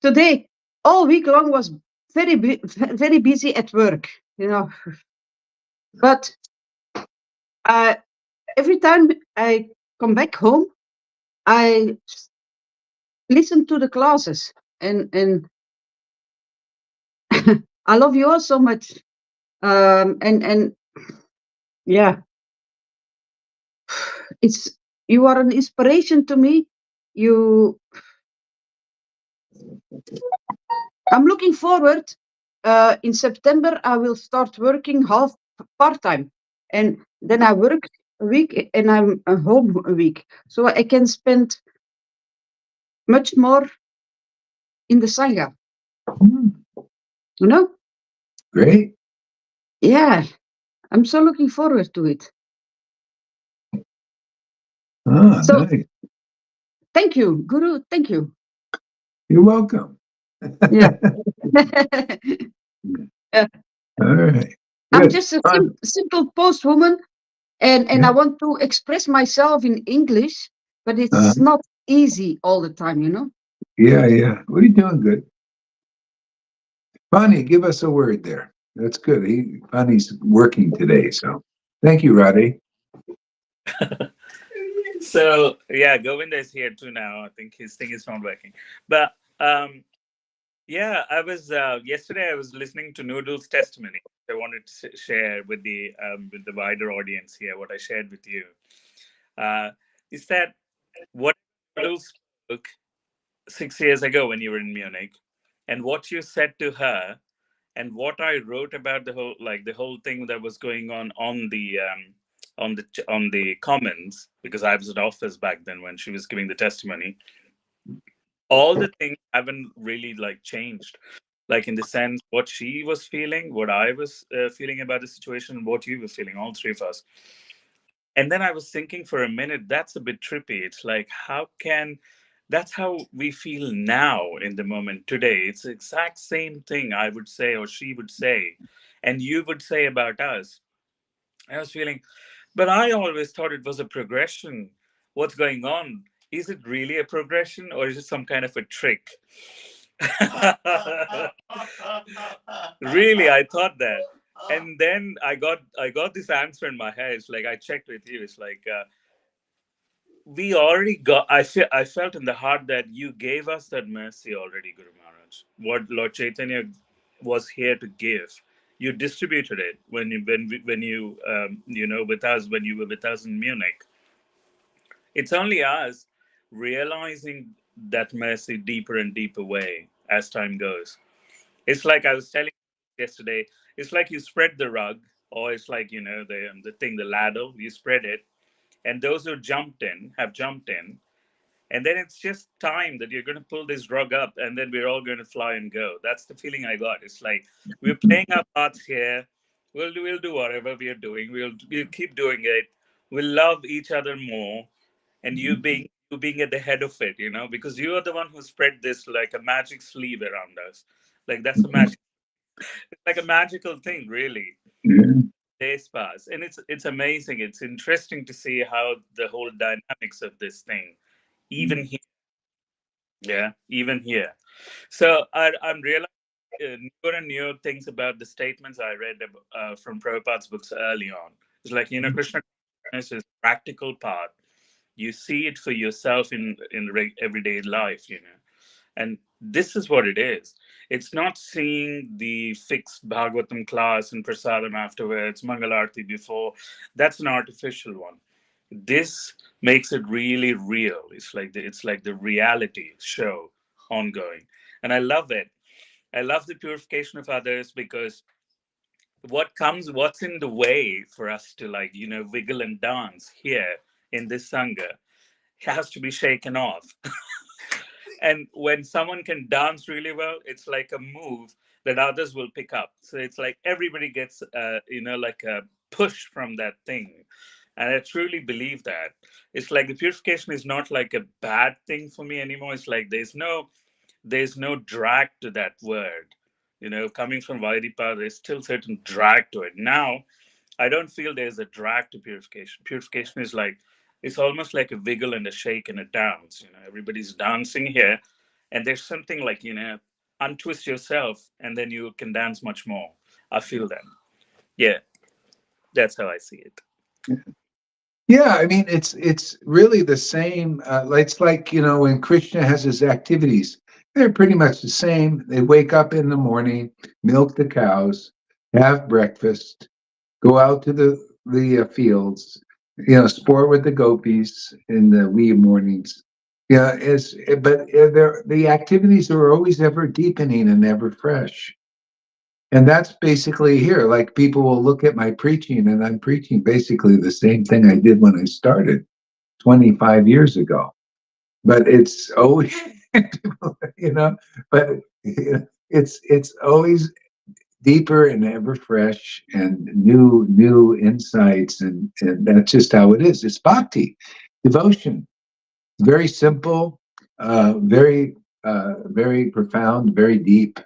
Today, all week long was very busy at work. You know, but uh, every time I come back home, I listen to the classes, and I love you all so much. And yeah, it's you are an inspiration to me. You, I'm looking forward. In September, I will start working half part time, and then I work a week, and I'm home a week, so I can spend much more in the sangha. Hmm, You know? great. Yeah, I'm so looking forward to it. Oh, So nice. thank you, Guru. Thank you. You're welcome. Yeah. Uh, All right. I'm Good. just a Fun. simple post woman, and Yeah. I want to express myself in English, but Uh, it's not easy all the time, you know. yeah. Well, you're doing good. Bonnie, give us a word there. That's good. Bonnie's working today, so thank you, Roddy. So, yeah, Govinda is here too now. I think his thing is not working. But yeah, I was yesterday. I was listening to Noodle's testimony. I wanted to share with the wider audience here what I shared with you. Uh, is that what Noodle spoke 6 years ago when you were in Munich, and what you said to her, and what I wrote about the whole thing that was going on the comments, because I was at office back then when she was giving the testimony. All the things haven't really like changed, like in the sense what she was feeling, what I was feeling about the situation, and what you were feeling, all three of us. And then I was thinking for a minute, that's a bit trippy. It's like, how can that's how we feel now in the moment today. It's the exact same thing I would say, or she would say, and you would say about us. I was feeling, but I always thought it was a progression. What's going on? Is it really a progression, or is it some kind of a trick? Really, I thought that. And then I got this answer in my head. It's like I checked with you. It's like we already got. I felt in the heart that you gave us that mercy already, Guru Maharaj. What Lord Chaitanya was here to give, you distributed it when you with us, when you were with us in Munich. It's only us realizing that mercy deeper and deeper way as time goes. It's like I was telling you yesterday. It's like you spread the rug, or it's like the ladder. You spread it, and those who jumped in have jumped in, and then it's just time that you're going to pull this rug up, and then we're all going to fly and go. That's the feeling I got. It's like we're playing our parts here. We'll do whatever we are doing. We'll keep doing it. We'll love each other more, and you being at the head of it, because you are the one who spread this like a magic sleeve around us. Like that's a magic. It's like a magical thing, really. Yeah. Days pass, and it's amazing. It's interesting to see how the whole dynamics of this thing, even here, yeah, even here. So I'm realizing newer and newer things about the statements I read from Prabhupada's books early on. It's like Krishna consciousness is a practical part. You see it for yourself in everyday life, and This is what it is. It's not seeing the fixed Bhagavatam class and prasadam afterwards, Mangalarti before. That's an artificial one. This makes it really real. It's like the reality show ongoing, and I love it. I love the purification of others because what's in the way for us to, like, wiggle and dance here in this sangha has to be shaken off. And when someone can dance really well, it's like a move that others will pick up. So it's like everybody gets like a push from that thing. And I truly believe that. It's like the purification is not like a bad thing for me anymore. It's like there's no drag to that word. Coming from Vaidipa, there's still certain drag to it. Now, I don't feel there's a drag to purification. Purification is like, it's almost like a wiggle and a shake and a dance. Everybody's dancing here, and there's something like, untwist yourself, and then you can dance much more. I feel that. Yeah, that's how I see it. Yeah, I mean, it's really the same. It's like, when Krishna has his activities, they're pretty much the same. They wake up in the morning, milk the cows, have breakfast, go out to the fields, sport with the gopis in the wee mornings. Yeah, the activities are always ever deepening and ever fresh. And that's basically here. Like, people will look at my preaching, and I'm preaching basically the same thing I did when I started 25 years ago. But it's always, you know, but it's always deeper and ever fresh and new insights, and that's just how it is. It's bhakti, devotion. Very simple, very profound, very deep.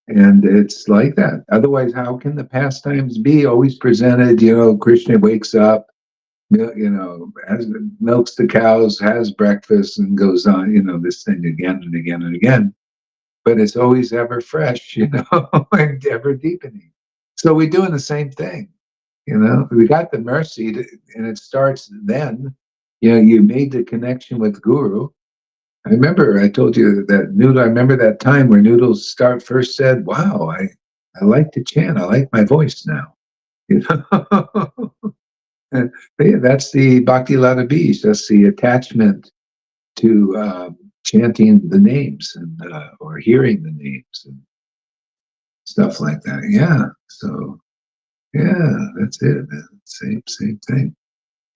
And it's like that. Otherwise, how can the pastimes be always presented? Krishna wakes up, milks the cows, has breakfast, and goes on, this thing again and again and again. But it's always ever fresh, and ever deepening. So we're doing the same thing. We got the mercy, and it starts then. You made the connection with Guru. I remember I told you that Noodle. I remember that time where Noodles first said, "Wow, I like to chant. I like my voice now." You know, and yeah, that's the Bhakti Lata Beach. That's the attachment to chanting the names and or hearing the names and stuff like that. Yeah. So yeah, that's it. Man. Same thing.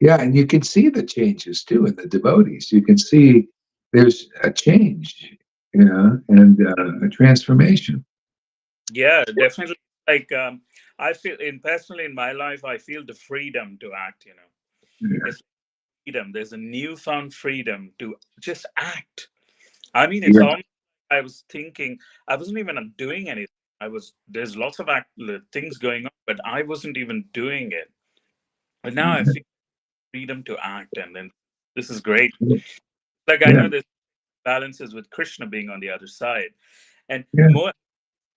Yeah, and you can see the changes too in the devotees. You can see there's a change, and a transformation. Yeah, definitely. Like, I feel personally in my life, I feel the freedom to act. Yeah, It's freedom. There's a newfound freedom to just act. I mean, it's yeah, almost, I was thinking, I wasn't even doing anything. There's lots of things going on, but I wasn't even doing it. But now I feel freedom to act, and then this is great. Like, I yeah, know there's balances with Krishna being on the other side, and yeah. more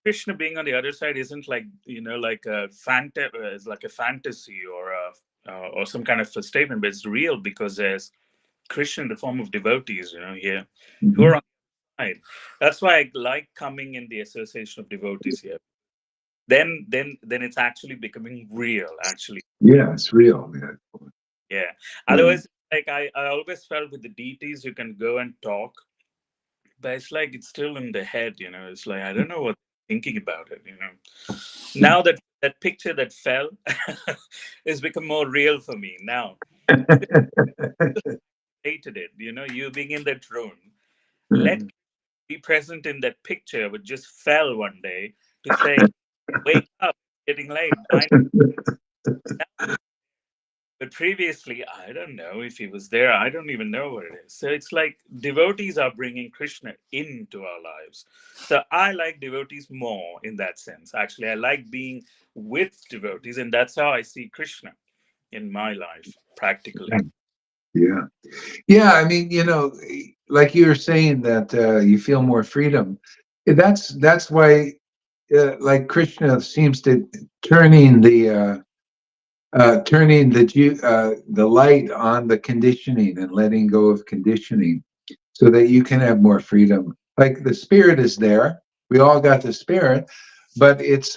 Krishna being on the other side isn't like, like a it's like a fantasy or some kind of a statement, but it's real because there's Krishna in the form of devotees, here who Hmm. are on the side. That's why I like coming in the association of devotees here. Then it's actually becoming real, actually. Yeah, it's real, man. Yeah. Yeah. Otherwise, like I always felt with the deities, you can go and talk, but it's like it's still in the head. It's like I don't know what they're thinking about it. Now that picture that fell has become more real for me now. Hated it. You being in that room, let be present in that picture, but just fell one day to say, "Wake up, it's getting late." I know, but previously, I don't know if he was there. I don't even know what it is. So it's like devotees are bringing Krishna into our lives. So I like devotees more in that sense. Actually, I like being with devotees, and that's how I see Krishna in my life practically. Yeah. Yeah, I mean, like you were saying that you feel more freedom. That's why, like Krishna seems to turning the light on the conditioning and letting go of conditioning, so that you can have more freedom. Like the spirit is there. We all got the spirit, but it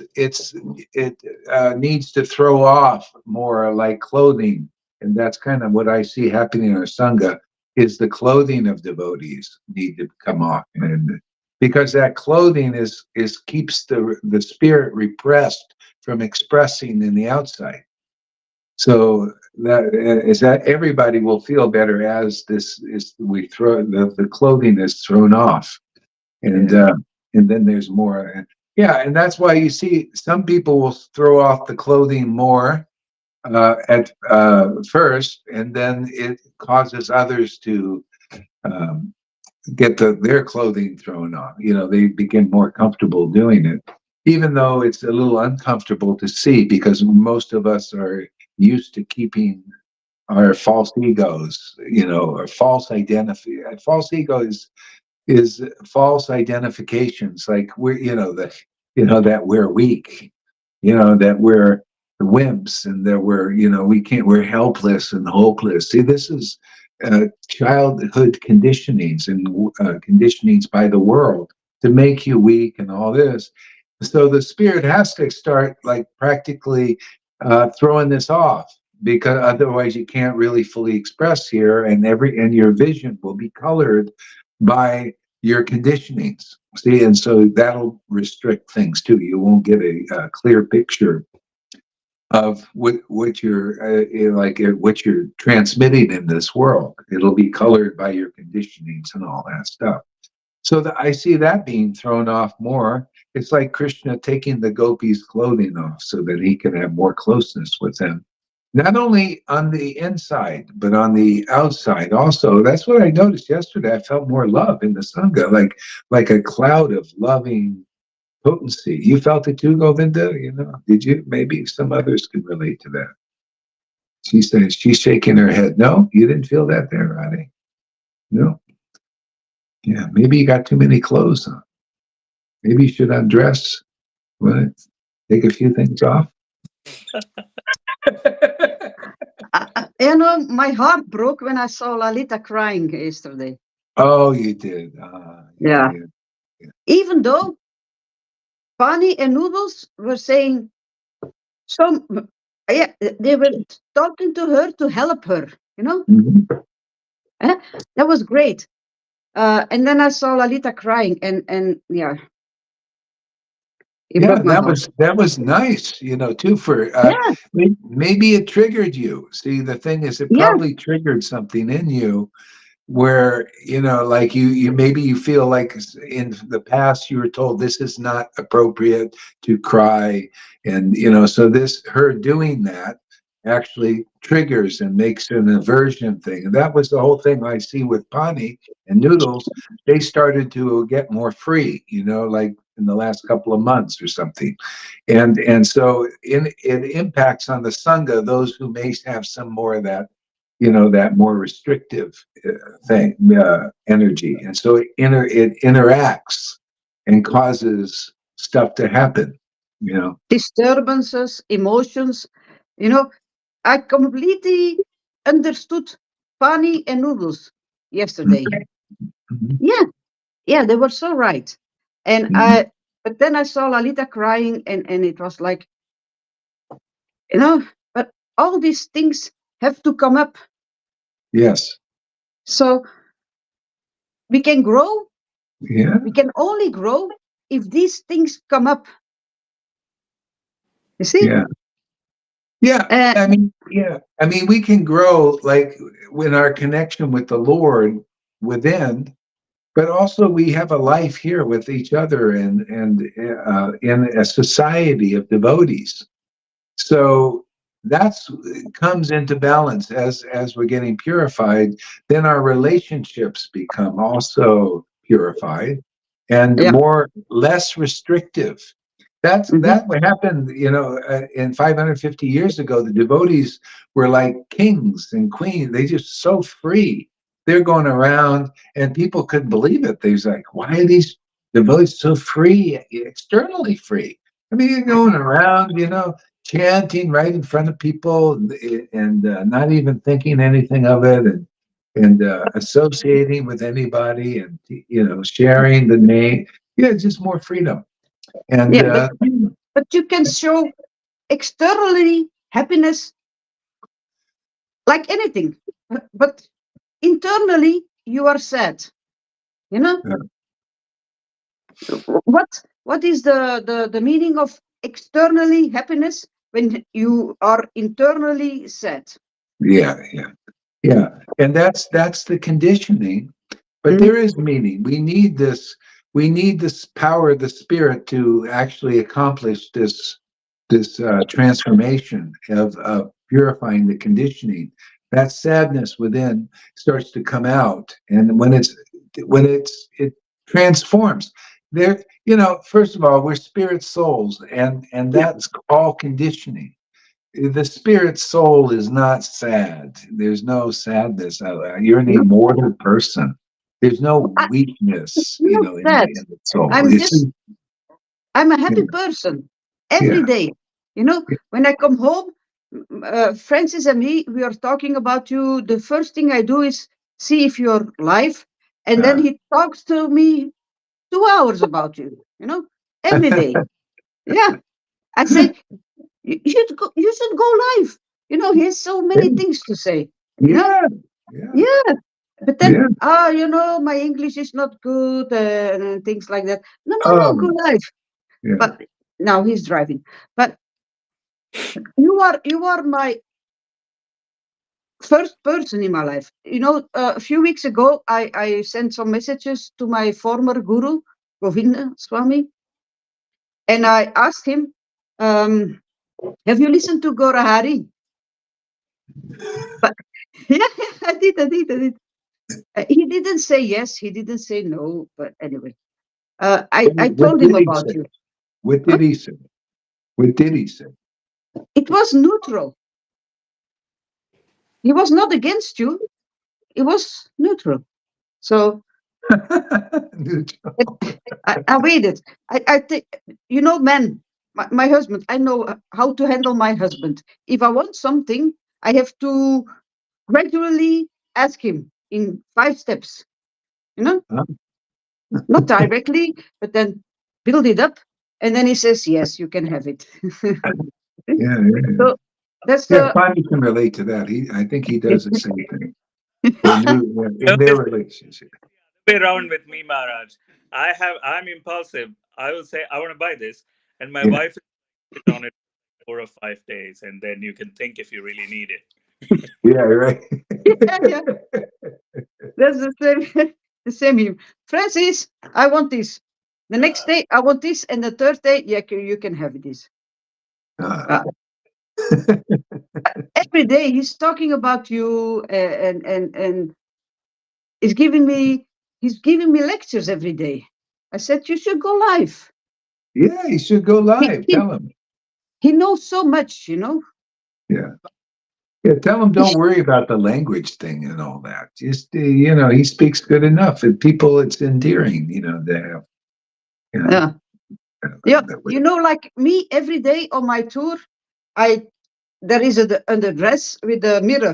needs to throw off more like clothing, and that's kind of what I see happening in our sangha. Is the clothing of devotees need to come off, and because that clothing is keeps the spirit repressed from expressing in the outside. So that is that everybody will feel better as this is we throw the clothing is thrown off, and Yeah. and then there's more. Yeah, and that's why you see some people will throw off the clothing more at first, and then it causes others to um, get their clothing thrown off. You know, they begin more comfortable doing it, even though it's a little uncomfortable to see because most of us are used to keeping our false egos, you know, or false identity. False ego is false identifications, like we're, you know, that that we're weak, you know, that we're wimps, and that we're, you know, we can't, we're helpless and hopeless. See, this is childhood conditionings and conditionings by the world to make you weak and all this. So the spirit has to start like practically throwing this off, because otherwise you can't really fully express here, and your vision will be colored by your conditionings. See, and so that'll restrict things too. You won't get a clear picture of what you're what you're transmitting in this world. It'll be colored by your conditionings and all that stuff. So I see that being thrown off more. It's like Krishna taking the gopis' clothing off so that he can have more closeness with them. Not only on the inside, but on the outside also. That's what I noticed yesterday. I felt more love in the Sangha, like a cloud of loving potency. You felt it too, Govinda? You know, did you? Maybe some others can relate to that. She says she's shaking her head. No, you didn't feel that there, Radhe? No. Yeah, maybe you got too many clothes on. Maybe you should undress. What? Take a few things off. You know, my heart broke when I saw Lalita crying yesterday. Oh, you did. You Yeah. did. Even though Pani and Noodles were saying some, yeah, they were talking to her to help her, you know? Mhm. That was great. And then I saw Lalita crying, and yeah, it Yeah, broke my heart. that was nice, you know, too. For Yeah, maybe it triggered you. See, the thing is, it yeah, probably triggered something in you where, you know, like you maybe you feel like in the past you were told this is not appropriate to cry, and you know, so this her doing that actually triggers and makes an aversion thing. And that was the whole thing I see with Pani and Noodles. They started to get more free, you know, like in the last couple of months or something, and so it impacts on the sangha those who may have some more of that, you know, that more restrictive thing, energy, and so it interacts and causes stuff to happen, you know. disturbances, emotions. You know, I completely understood Pani and Noodles yesterday. Mhm. Yeah, yeah, they were so right. And Mhm. but then I saw Lalita crying, and it was like, you know, but all these things have to come up. Yes. So we can grow. Yeah. We can only grow if these things come up. You see? Yeah. Yeah. Uh, I mean, we can grow like in our connection with the Lord within, but also we have a life here with each other, and in a society of devotees. So that's comes into balance as we're getting purified. Then our relationships become also purified and yeah. more less restrictive. Mhm. That what happened, you know, in 550 years ago. The devotees were like kings and queens. They just so free. They're going around, and people couldn't believe it. They was like, why are these devotees so free, externally free? I mean, you're going around, you know, chanting right in front of people, and not even thinking anything of it. and associating with anybody, and sharing the name. Yeah, just more freedom. And Yeah, but you can show externally happiness like anything, but internally you are sad. You know what is the meaning of externally happiness when you are internally sad? yeah, yeah, yeah. And that's the conditioning. But Mhm. there is meaning. We need this. We need this power of the spirit to actually accomplish this transformation of purifying the conditioning. That sadness within starts to come out, and it transforms. There, first of all, we're spirit souls, and Yeah, that's all conditioning. The spirit soul is not sad. There's no sadness. You're an no, immortal person. There's no I, weakness, I'm not in sad. the soul. I'm It's just I'm a yeah, happy person every yeah, day. When I come home, Francis and me, we are talking about you. The first thing I do is see if you're live, and then uh, he talks to me 2 hours about you. Every day. Yeah, I say you should go live. He has so many things to say. You know, yeah, yeah. yeah. But then, Yeah. my English is not good and things like that. No, no, no, go Oh, live. yeah. But now he's driving. But you are my first person in my life. A few weeks ago, I sent some messages to my former guru, Govinda Swami, and I asked him, have you listened to Gorahari? But yeah, I did. He didn't say yes, he didn't say no, but anyway, I What told him did he about say? you. What Huh? did he say? What did he say? It was neutral. He was not against you. It was neutral. So Neutral. I waited. I think, man, my husband, I know how to handle my husband. If I want something, I have to gradually ask him in 5 steps, you know, Huh? not directly, but then build it up. And then he says, yes, you can have it. Yeah, yeah, yeah. So that's Yeah, the, Connie can relate to that. I think he does the same thing. In their relationship. Way around with me, Maharaj. I'm impulsive. I will say I want to buy this, and my Yeah, wife is on it 4 or 5 days, and then you can think if you really need it. yeah, right. yeah, yeah, that's the same, the same here. Francis, I want this. The next day, I want this. And the third day, yeah, you can have this. Uh, Uh, every day he's talking about you, and he's giving me lectures every day. I said you should go live. yeah, he should go He live. he, Tell him. he knows so much. Yeah. Yeah, tell him He don't worry about the language thing and all that. Just he speaks good enough, and people, it's endearing. They have, you know, yeah, yeah. that way. Like me, every day on my tour, I there is an address with a mirror,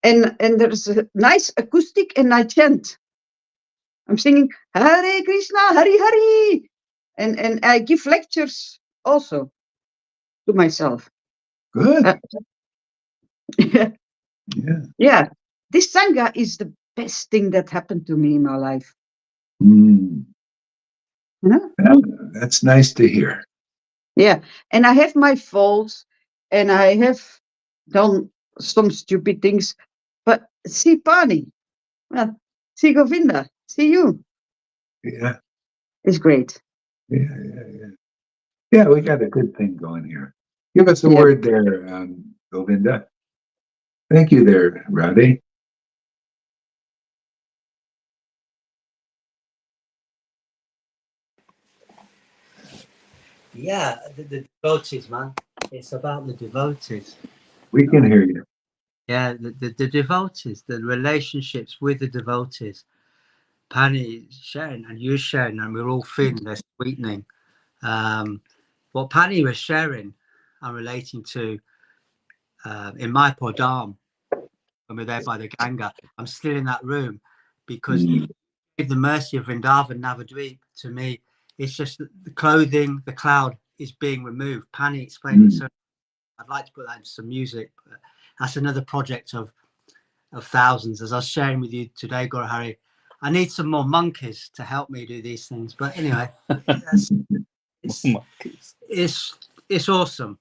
and there's a nice acoustic, and I chant. I'm singing Hare Krishna, Hari Hari, and I give lectures also to myself. Good. Uh, Yeah. yeah, this sangha is the best thing that happened to me in my life. Mm. You know? Well, that's nice to hear. Yeah, and I have my faults, and I have done some stupid things, but see Pani, well, see Govinda, see you, Yeah. is great. Yeah. Yeah. Yeah. Yeah. We got a good thing going here. Give us a Yeah, word there, Govinda. Thank you there, Radhe. Yeah, the devotees, man. It's about the devotees. We can hear you. Yeah, the devotees, the relationships with the devotees. Pani is sharing, and you're sharing, and we're all feeling their sweetening. What Pani was sharing, I'm relating to in my podam. when we're there by the Ganga. I'm still in that room because the mercy of Vrindavan Navadvip, to me, it's just the clothing, the cloud is being removed. Pani explained it, so I'd like to put that into some music. But that's another project of thousands. As I was sharing with you today, Guru Hari, I need some more monkeys to help me do these things. But anyway, it's awesome.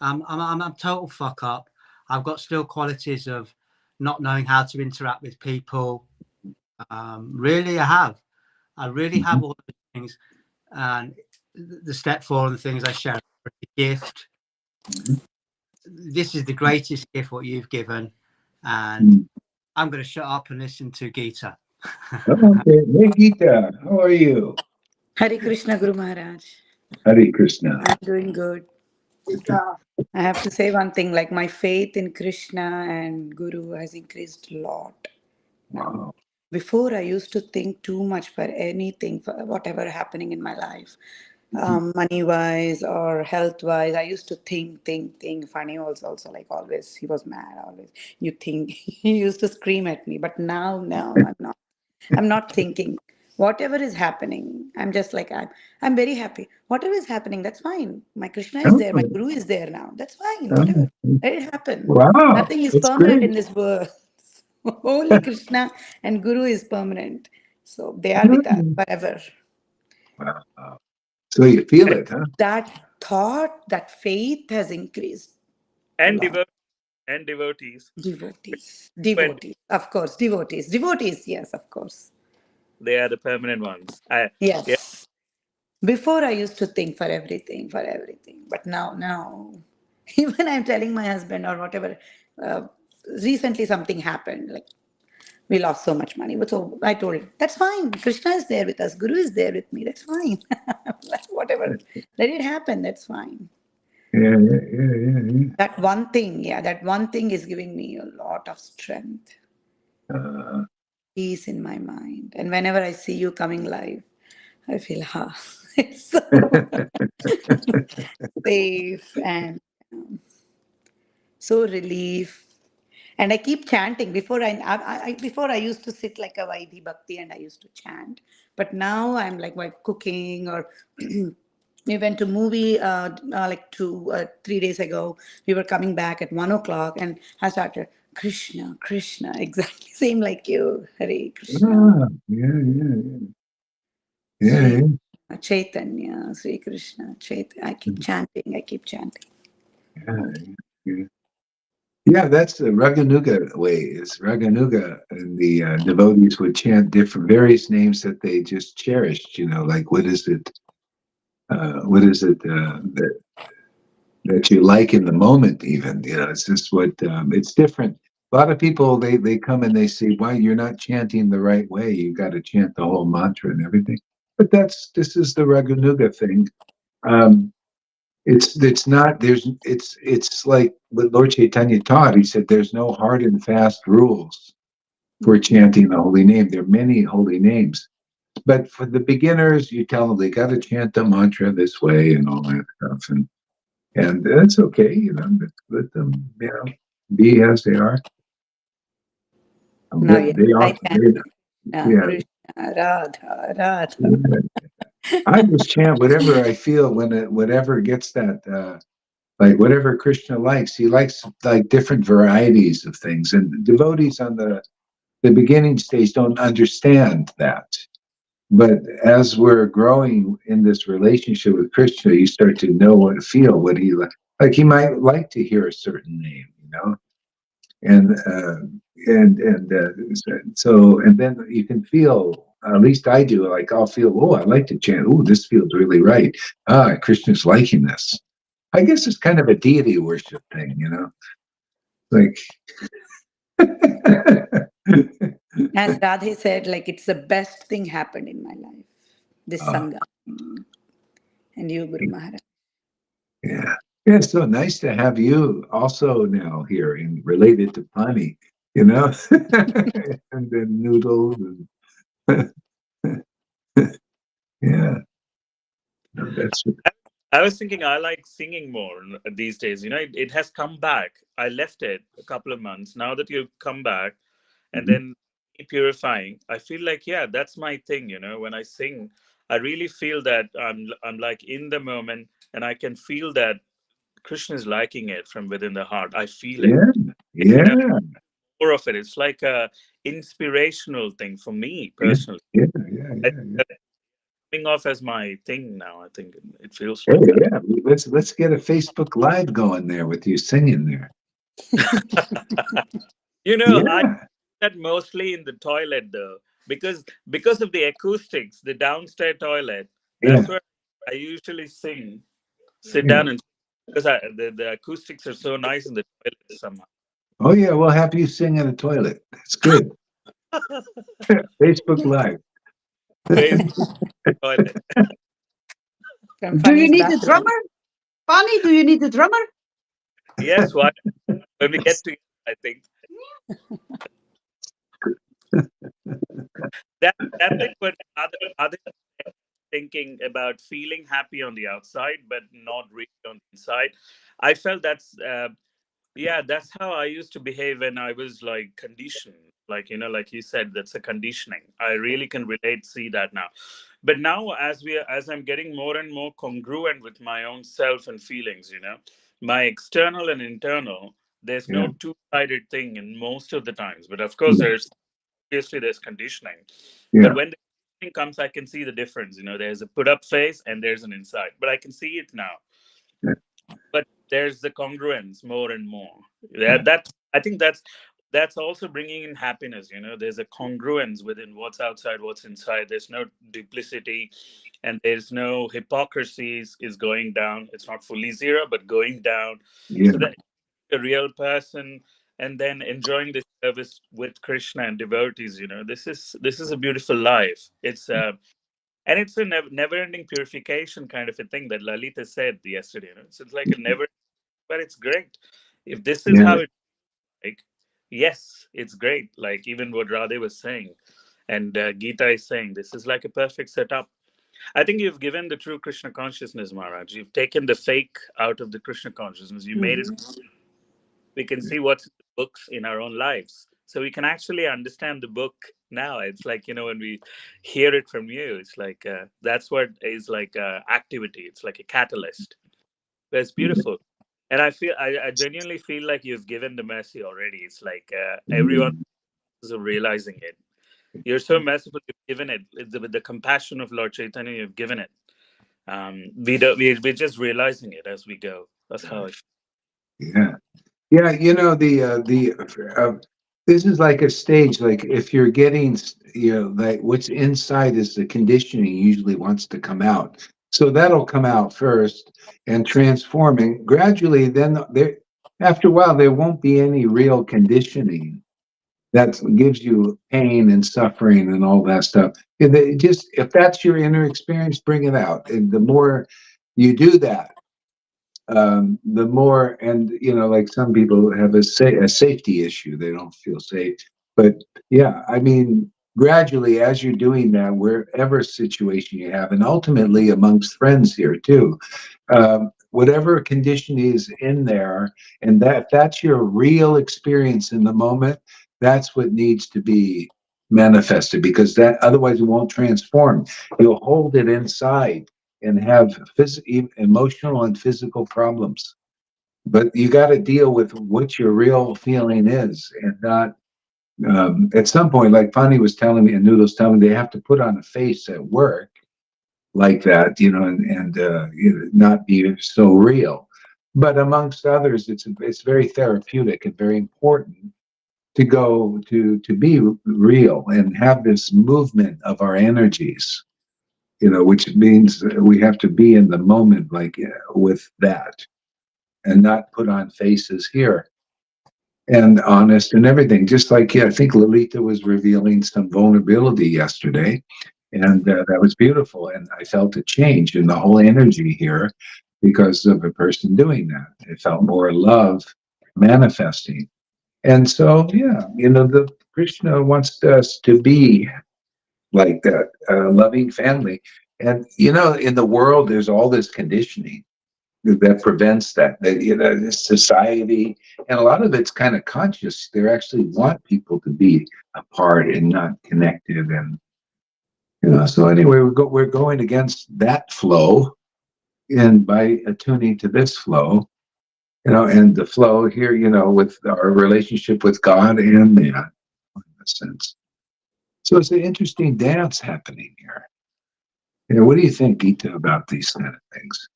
I'm a total fuck up. I've got still qualities of not knowing how to interact with people. Really, I really have all the things. And the step 4 and the things I share, the gift. This is the greatest gift what you've given, and I'm going to shut up and listen to Gita. Okay, hey Gita, how are you? Hare Krishna, Guru Maharaj. Hare Krishna. I'm doing good. I have to say one thing, like my faith in Krishna and Guru has increased a lot. Wow. Before, I used to think too much for anything, for whatever happening in my life, money-wise or health-wise. I used to think. Funny also, like always, he was mad always. You think, he used to scream at me. But now, I'm not. I'm not thinking. Whatever is happening, I'm just like, I'm very happy. Whatever is happening, that's fine. My Krishna is there. My Guru is there now. That's fine. Whatever. Let it happen. Wow, Nothing is that's permanent great. in this world. Only Krishna and Guru is permanent. So they are with us forever. Wow. So you feel it, huh? That thought, that faith has increased a And lot. devotees. Devotees. Of course. Devotees, yes, of course. They are the permanent ones. Yeah. Yes. Before I used to think for everything. But now, even I'm telling my husband or whatever, uh, recently something happened, like we lost so much money. But so I told him, that's fine. Krishna is there with us. Guru is there with me. That's fine. Whatever. Let it happen. That's fine. Yeah. That one thing is giving me a lot of strength, peace in my mind. And whenever I see you coming live, I feel, it's so safe and so relief. And I keep chanting. Before I used to sit like a Vaidhi Bhakti and I used to chant. But now I'm like while cooking or we went to movie like 3 days ago. We were coming back at 1 o'clock and I started Krishna, Krishna, exactly same like you. Hare Krishna. Yeah. Sri Chaitanya, Sri Krishna, Chaitanya. I keep chanting. Yeah, that's the Raganuga way. Is Raganuga, and the devotees would chant different various names that they just cherished. Like what is it? That you like in the moment? Even it's just what it's different. A lot of people they come and they say, "Why you're not chanting the right way? You got to chant the whole mantra and everything." But this is the Raganuga thing. It's not it's like what Lord Chaitanya taught. He said there's no hard and fast rules for chanting the holy name. There are many holy names, but for the beginners, you tell them they got to chant the mantra this way and all that stuff, and that's okay. Let them be as they are. Now, But yes, they I often chant yeah. Krishna, Radha, Radha. I just chant whatever I feel whatever gets that. Like whatever Krishna likes, he likes like different varieties of things. And devotees on the beginning stage don't understand that. But as we're growing in this relationship with Krishna, you start to know feel what he like. Like he might like to hear a certain name, and then you can feel. At least I do. Like I'll feel, oh, I like to chant. Oh, this feels really right. Krishna's liking this. I guess it's kind of a deity worship thing, like. As Radhe said, like it's the best thing happened in my life. This Sangha. And you, Guru Maharaj. Yeah. It's so nice to have you also now here and related to Pani, and then noodles and yeah. No, that's I was thinking I like singing more these days. It has come back. I left it a couple of months. Now that you've come back, and Mhm. then purifying, I feel like, yeah, that's my thing. When I sing, I really feel that I'm like in the moment, and I can feel that Krishna is liking it from within the heart. I feel it. Yeah, It- you know yeah, More of it. It's like a inspirational thing for me yeah, personally. yeah, yeah, I, yeah, yeah. that's coming off as my thing now. I think it feels Hey, like that. yeah. Let's get a Facebook Live going there with you singing there. I Yeah, that mostly in the toilet though, because of the acoustics, the downstairs toilet. That's yeah, where I usually sing, sit yeah. down and because the acoustics are so nice in the toilet somehow. Oh yeah, we'll have you sing in a toilet. That's good. Facebook Live. Facebook toilet. From Do you Funny's need a bathroom. drummer? Pani, do you need a drummer? Yes, why when we get together, I think that thing when other thinking about feeling happy on the outside but not really on the inside. I felt that's how I used to behave when I was like conditioned. Like, like you said, that's a conditioning. I really can relate, see that now. But now, as I'm getting more and more congruent with my own self and feelings, my external and internal, there's Yeah, no two-sided thing in most of the times. But of course, yeah, there's conditioning. But yeah, when the conditioning comes, I can see the difference. There's a put-up face and there's an inside. But I can see it now, yeah, but there's the congruence more and more. yeah, That I think that's also bringing in happiness. There's a congruence within what's outside, what's inside. There's no duplicity, and there's no hypocrisy is going down. It's not fully zero, but going down, yeah, so that a real person, and then enjoying the service with Krishna and devotees. This is a beautiful life. It's a never-ending purification kind of a thing that Lalita said yesterday. So it's like a never, but it's great. If this is yeah, how it's like, yes, it's great. Like even what Radhe was saying, and Gita is saying, this is like a perfect setup. I think you've given the true Krishna consciousness, Maharaj. You've taken the fake out of the Krishna consciousness. You made it. Mhm. We can see what's in the books in our own lives, so we can actually understand the book now. It's like, when we hear it from you, it's like that's what is like activity. It's like a catalyst. It's beautiful. And I genuinely feel like you've given the mercy already. It's like everyone is realizing it. You're so merciful. You've given it with the compassion of Lord Chaitanya. You've given it. We don't. We're just realizing it as we go. That's how I feel. yeah. Yeah, the this is like a stage. Like if you're getting, like what's inside is the conditioning usually wants to come out. So that'll come out first and transforming gradually. Then there, after a while, there won't be any real conditioning that gives you pain and suffering and all that stuff. Just if that's your inner experience, bring it out. And the more you do that, the more, and like some people have a safety issue, they don't feel safe. But yeah, I mean, gradually as you're doing that, wherever situation you have, and ultimately amongst friends here too, whatever condition is in there, and that's your real experience in the moment, that's what needs to be manifested, because that otherwise it won't transform. You'll hold it inside and have emotional and physical problems. But you got to deal with what your real feeling is, and not at some point, like Fanny was telling me, and Noodles telling me, they have to put on a face at work like that, and not be so real. But amongst others, it's very therapeutic and very important to go to be real and have this movement of our energies, which means we have to be in the moment, like with that, and not put on faces here, and honest and everything. Just like, yeah, I think Lolita was revealing some vulnerability yesterday, and that was beautiful. And I felt a change in the whole energy here because of a person doing that. It felt more love manifesting. And so, yeah, the Krishna wants us to be like that, loving family. And in the world, there's all this conditioning that prevents that this society, and a lot of it's kind of conscious. They actually want people to be apart and not connected, and so anyway, we're going against that flow, and by attuning to this flow, and the flow here, with our relationship with God and man, in a sense. So it's an interesting dance happening here. What do you think, Gita, about these kind of things?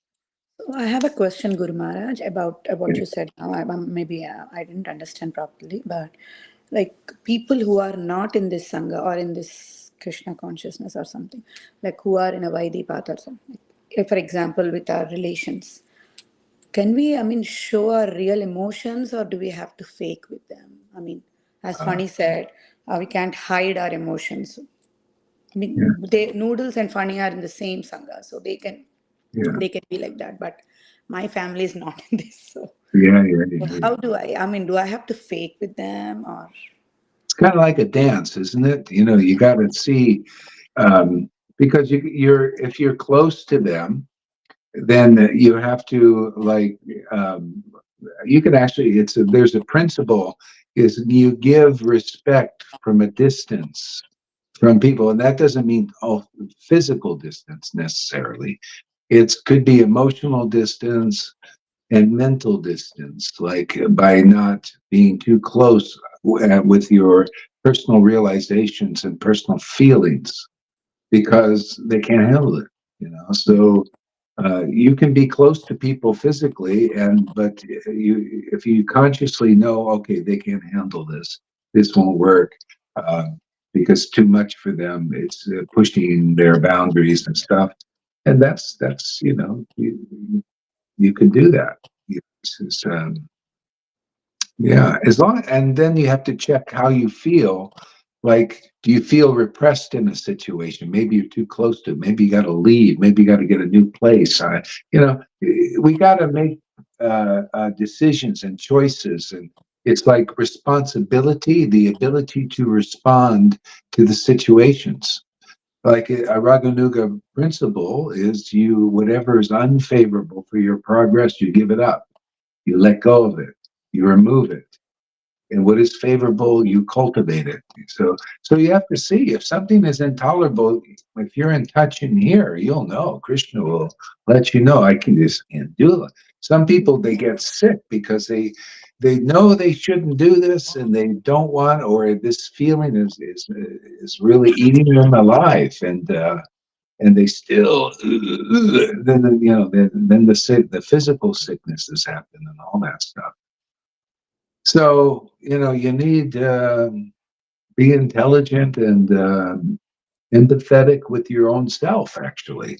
So I have a question, Guru Maharaj, about what Yeah. you said now. Maybe I didn't understand properly, but like people who are not in this Sangha or in this Krishna consciousness or something, like who are in a Vaidhi path or something, if, for example, with our relations, can we, I mean, show our real emotions or do we have to fake with them? I mean, as Uh, Fani said, we can't hide our emotions. I yeah, mean, Noodles and Fani are in the same Sangha, so yeah, they can be like that, but my family is not in this, so yeah. how do I mean, do I have to fake with them or It's kind of like a dance, isn't it? You got to see, because if you're close to them, then you have to um, you can actually there's a principle is you give respect from a distance from people, and that doesn't mean physical distance necessarily. It could be emotional distance and mental distance, like by not being too close with your personal realizations and personal feelings because they can't handle it. So you can be close to people physically, but if you consciously know, okay, they can't handle this, this won't work. Uh, because too much for them, it's pushing their boundaries and stuff, and that's you can do that. It's, yeah, as long and then you have to check how you feel. Like, do you feel repressed in a situation? Maybe you're too close to it. Maybe you got to leave. Maybe you got to get a new place. We got to make decisions and choices, and it's like responsibility, the ability to respond to the situations. Like a Raganuga principle is whatever is unfavorable for your progress, you give it up. You let go of it. You remove it. And what is favorable, you cultivate it. So you have to see if something is intolerable. If you're in touch in here, you'll know. Krishna will let you know. I just can't do it. Some people they get sick because they know they shouldn't do this and they don't want, or this feeling is really eating them alive, and they still then the physical sicknesses happen and all that stuff. So you need be intelligent and empathetic with your own self, actually,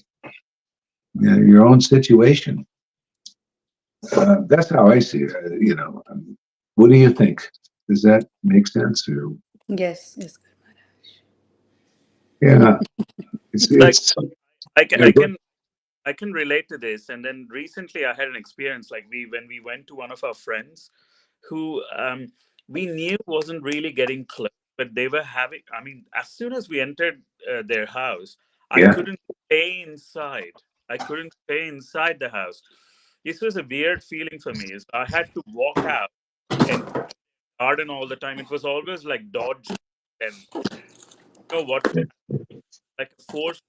your own situation. That's how I see it. What do you think? Does that make sense? Or, yes, yes. yeah, It's like it's I can yeah, I can I can relate to this. And then recently I had an experience like when we went to one of our friends who we knew wasn't really getting close, but they were having. I mean, as soon as we entered their house, I yeah, couldn't stay inside. I couldn't stay inside the house. This was a weird feeling for me. Is I had to walk out and garden all the time. It was always like dodge and what like a force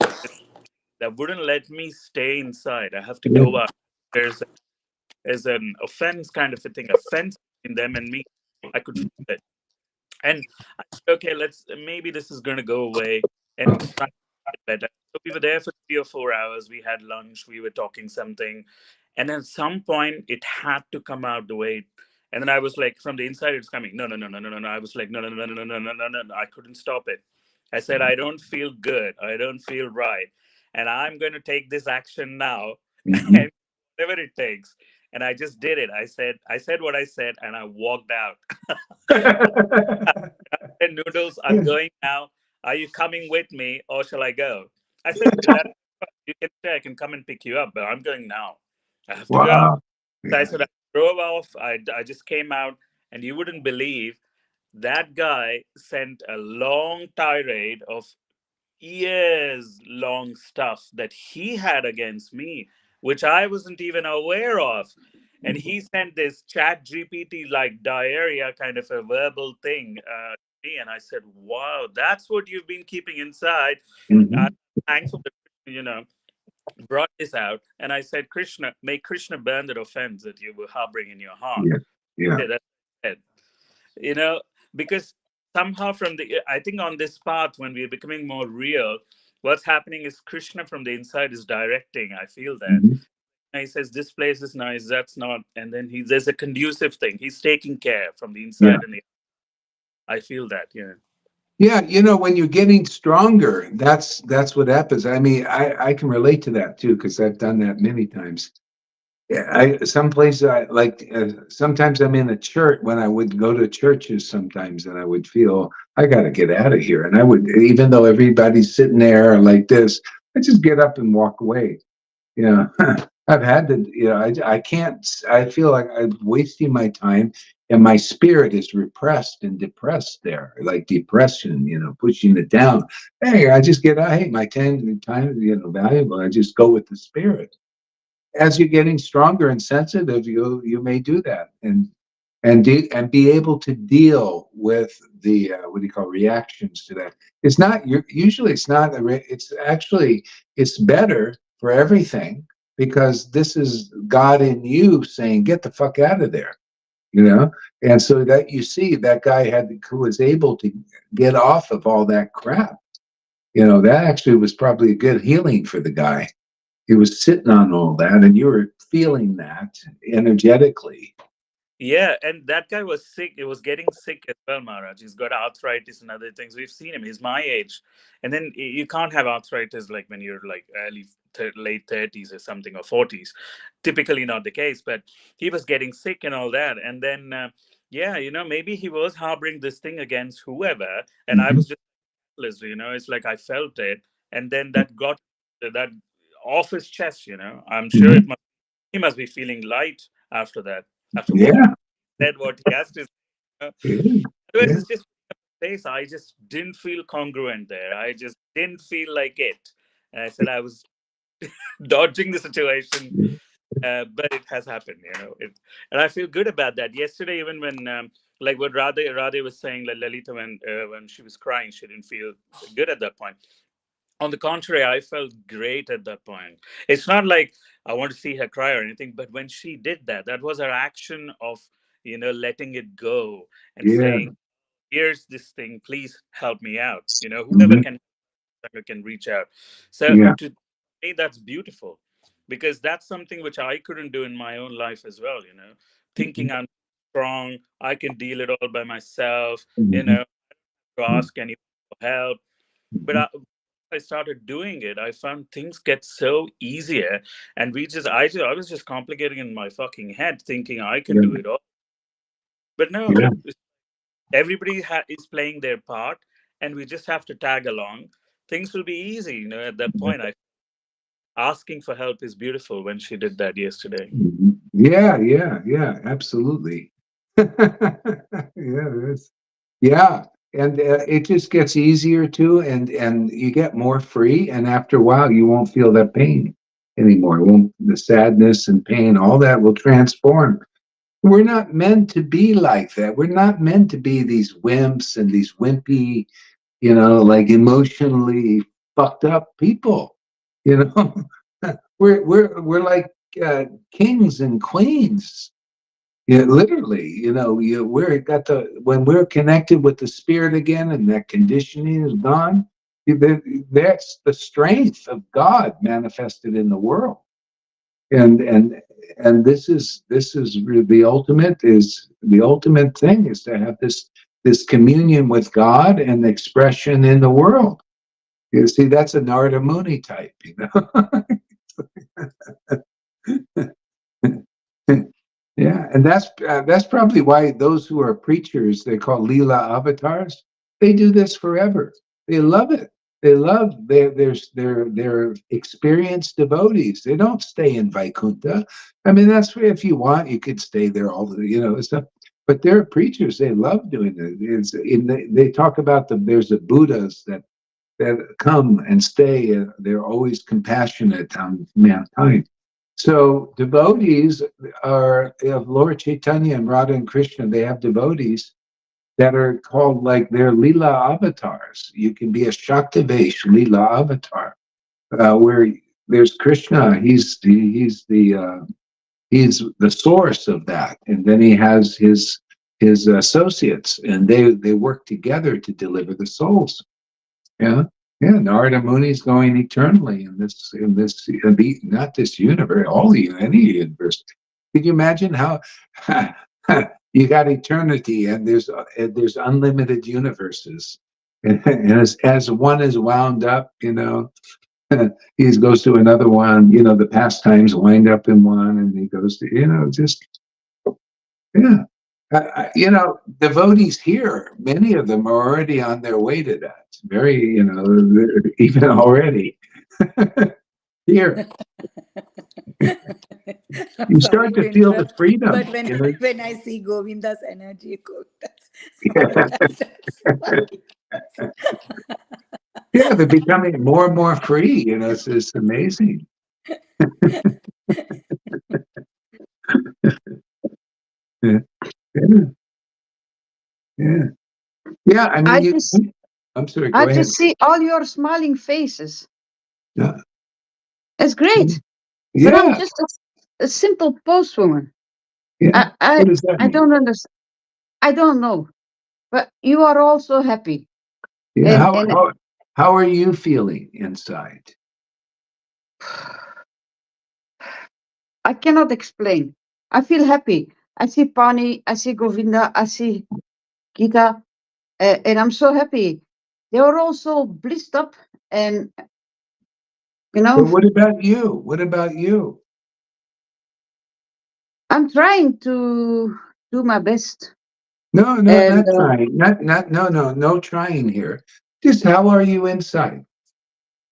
that wouldn't let me stay inside. I have to yeah, go out. There's an offense kind of a thing, a fence between them and me. I could feel it. And I said, okay, let's maybe this is going to go away and try to get better. So we were there for 3 or 4 hours. We had lunch. We were talking something, and at some point, it had to come out the way. And then I was like, from the inside, it's coming. No, no, no, no, no, no, no. I was like, no, no, no, no, no, no, no, no, no, no. I couldn't stop it. I said, I don't feel good. I don't feel right, and I'm going to take this action now, mhm. and whatever it takes. And I just did it. I said what I said, and I walked out. Said, Noodles, I'm going now. Are you coming with me or shall I go? I said, that you can stay. I can come and pick you up, but I'm going now. I have to go. Wow. So I Yeah. said, I drove off. I just came out, and you wouldn't believe that guy sent a long tirade of years long stuff that he had against me, which I wasn't even aware of. And he sent this chat GPT like diarrhea kind of a verbal thing to me. And I said, wow, that's what you've been keeping inside. I'm Hmm. thankful that, brought this out. And I said, Krishna, may Krishna burn that offense that you were harboring in your heart. Yeah, yeah. Yeah, that's it. You know, because somehow from the, I think on this path, when we're becoming more real, what's happening is Krishna from the inside is directing. I feel that. Hmm. And he says, this place is nice, that's not. And then there's a conducive thing. He's taking care from the Yeah. inside. And I feel that, yeah. Yeah, when you're getting stronger, that's what happens. I mean, I can relate to that too because I've done that many times. Yeah, some places I like. Sometimes I'm in a church when I would go to churches sometimes, and I would feel I got to get out of here. And I would, even though everybody's sitting there like this, I just get up and walk away. You know, I've had to. I can't. I feel like I'm wasting my time, and my spirit is repressed and depressed there, like depression. Pushing it down. Hey, I just get out. Hey, my time is valuable. I just go with the spirit. As you're getting stronger and sensitive, you may do that and be able to deal with the what do you call reactions to that. It's not usually it's not it's actually it's better for everything because this is God in you saying get the fuck out of there, you know. And so that you see that guy who was able to get off of all that crap. That actually was probably a good healing for the guy. He was sitting on all that, and you were feeling that energetically. Yeah, and that guy was sick. It was getting sick as well, Maharaj. He's got arthritis and other things. We've seen him. He's my age, and then you can't have arthritis like when you're like late 30s or something or 40s. Typically not the case, but he was getting sick and all that. And then, yeah, maybe he was harboring this thing against whoever, and I Hmm. was just helpless. It's like I felt it, and then that got that off his chest. I'm sure Hmm. he must be feeling light after that, after what Yeah, said what he has to say. yeah, Otherwise, yeah. it's just a place. I just didn't feel congruent there. I just didn't feel like it. And I said I was dodging the situation, but it has happened, and I feel good about that. Yesterday, even when like what Radhe was saying, like Lalita, when she was crying, she didn't feel good at that point. On the contrary, I felt great at that point. It's not like I want to see her cry or anything, but when she did that, that was her action of letting it go and Yeah. saying, here's this thing, please help me out. Whoever Hmm. can reach out. So Yeah. to me, that's beautiful, because that's something which I couldn't do in my own life as well. Thinking I'm strong, I can deal it all by myself, Hmm. to ask anyone for help. But Hmm. I started doing it, I found things get so easier, and I was just complicating in my fucking head, thinking I can do Yeah. it all. But no, Yeah. everybody is playing their part, and we just have to tag along. Things will be easy. At that point, I asking for help is beautiful when she did that yesterday. Mhm. Yeah. Yeah. Yeah. Absolutely. Yeah. Yeah. And it just gets easier too, and you get more free. And after a while, you won't feel that pain anymore. It won't the sadness and pain, all that will transform. We're not meant to be like that. We're not meant to be these wimps and these wimpy, like emotionally fucked up people. You know, we're like kings and queens. Yeah, literally. We're got the when we're connected with the spirit again, and that conditioning is gone. That's the strength of God manifested in the world. And this is really the ultimate thing is to have this communion with God and expression in the world. You see, that's a Narada Muni type, Yeah, and that's probably why those who are preachers, they call Leela avatars, they do this forever. They love it. They love they're experienced devotees. They don't stay in Vaikuntha. I mean, that's where if you want, you could stay there all the stuff. But they're preachers. They love doing it. They talk about there's the Buddhas that that come and stay. They're always compassionate on mankind. So devotees are of Lord Chaitanya and Radha and Krishna. They have devotees that are called like they're Leela avatars. You can be a Shaktivesh Leela avatar, where there's Krishna. He's the source of that, and then he has his associates, and they work together to deliver the souls. Yeah, yeah. Narada Muni is going eternally in this not this universe, any universe. Can you imagine how you got eternity and there's unlimited universes, and as one is wound up, he goes to another one. The pastimes wind up in one, and he goes to just yeah. Devotees here, many of them are already on their way to that. Very, even already here, you Sorry start to to feel the interrupt, freedom. but when I see Govinda's energy, Yeah, they're becoming more and more free. It's just amazing. Yeah, yeah, yeah. I mean, I'm sorry. Go I ahead. just see all your smiling faces. Yeah, It's great. But I'm yeah, just a simple postwoman. yeah. What does that I mean? don't understand. I don't know. But you are all so happy. Yeah. And How are you feeling inside? I cannot explain. I feel happy. I see Pani, I see Govinda, I see Gita, and I'm so happy. They are all so blissed up, and But what about you? What about you? I'm trying to do my best. No, And not trying. No trying here. Just how are you inside?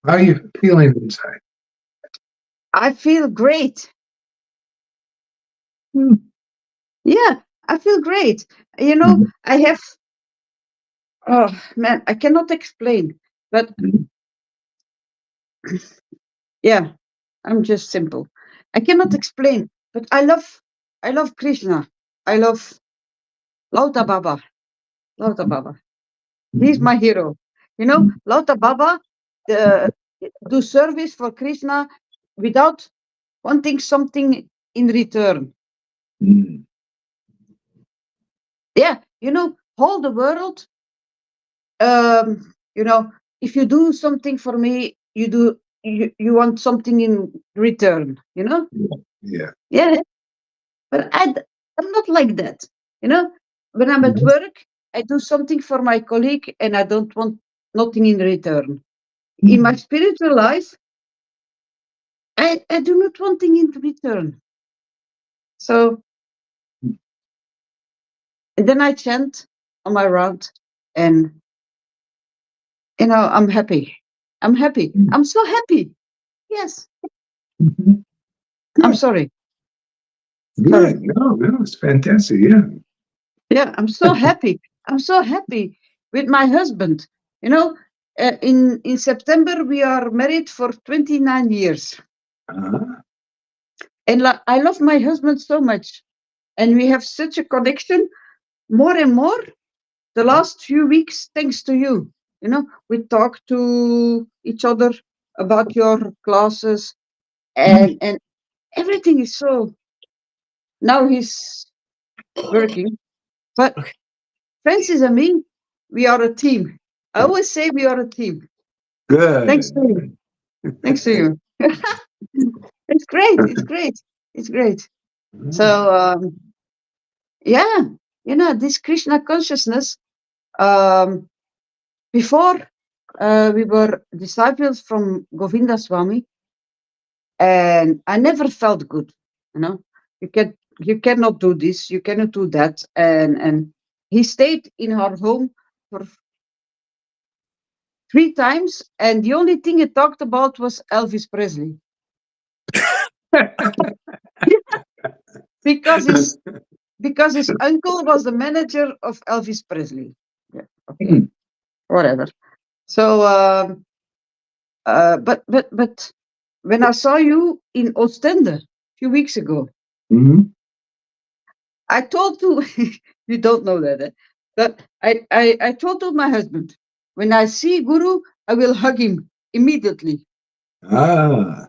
How are you feeling inside? I feel great. Hmm. Yeah, I feel great. Mhm. I have, oh man, I cannot explain, but Mhm. yeah, I'm just simple. I cannot explain, but I love Krishna. I love Lauta Baba. Lauta Baba. He's Mhm. my hero. Lauta Baba do service for Krishna without wanting something in return. Mhm. Yeah, all the world. If you do something for me, you want something in return. Yeah. Yeah, but I'm not like that. You know, when I'm at Mhm. work, I do something for my colleague, and I don't want nothing in return. In my Mhm. spiritual life, I do not want thing in return. So and then I chant on my round, and I'm happy. I'm happy. I'm so happy. Yes. Mhm. I'm Good. sorry. Sorry. Good. No, it's fantastic. Yeah. Yeah, I'm so happy. I'm so happy with my husband. In September we are married for 29 years, Uh-huh. and I love my husband so much, and we have such a connection more and more the last few weeks, thanks to you. We talk to each other about your classes, and everything is so. Now he's working, but Francis and me, we are a team. I always say we are a team. Thanks to Good. you. Thanks to you. It's great. It's great. It's great. So yeah, this Krishna consciousness. Um, Before we were disciples from Govinda Swami, and I never felt good. You cannot do this, you cannot do that, and he stayed in our home for 3 times, and the only thing he talked about was Elvis Presley because his uncle was the manager of Elvis Presley. Yeah, okay, whatever. So, but when I saw you in Ostende a few weeks ago, Hmm. I told to you don't know that, but I told to my husband, when I see Guru, I will hug him immediately. Ah.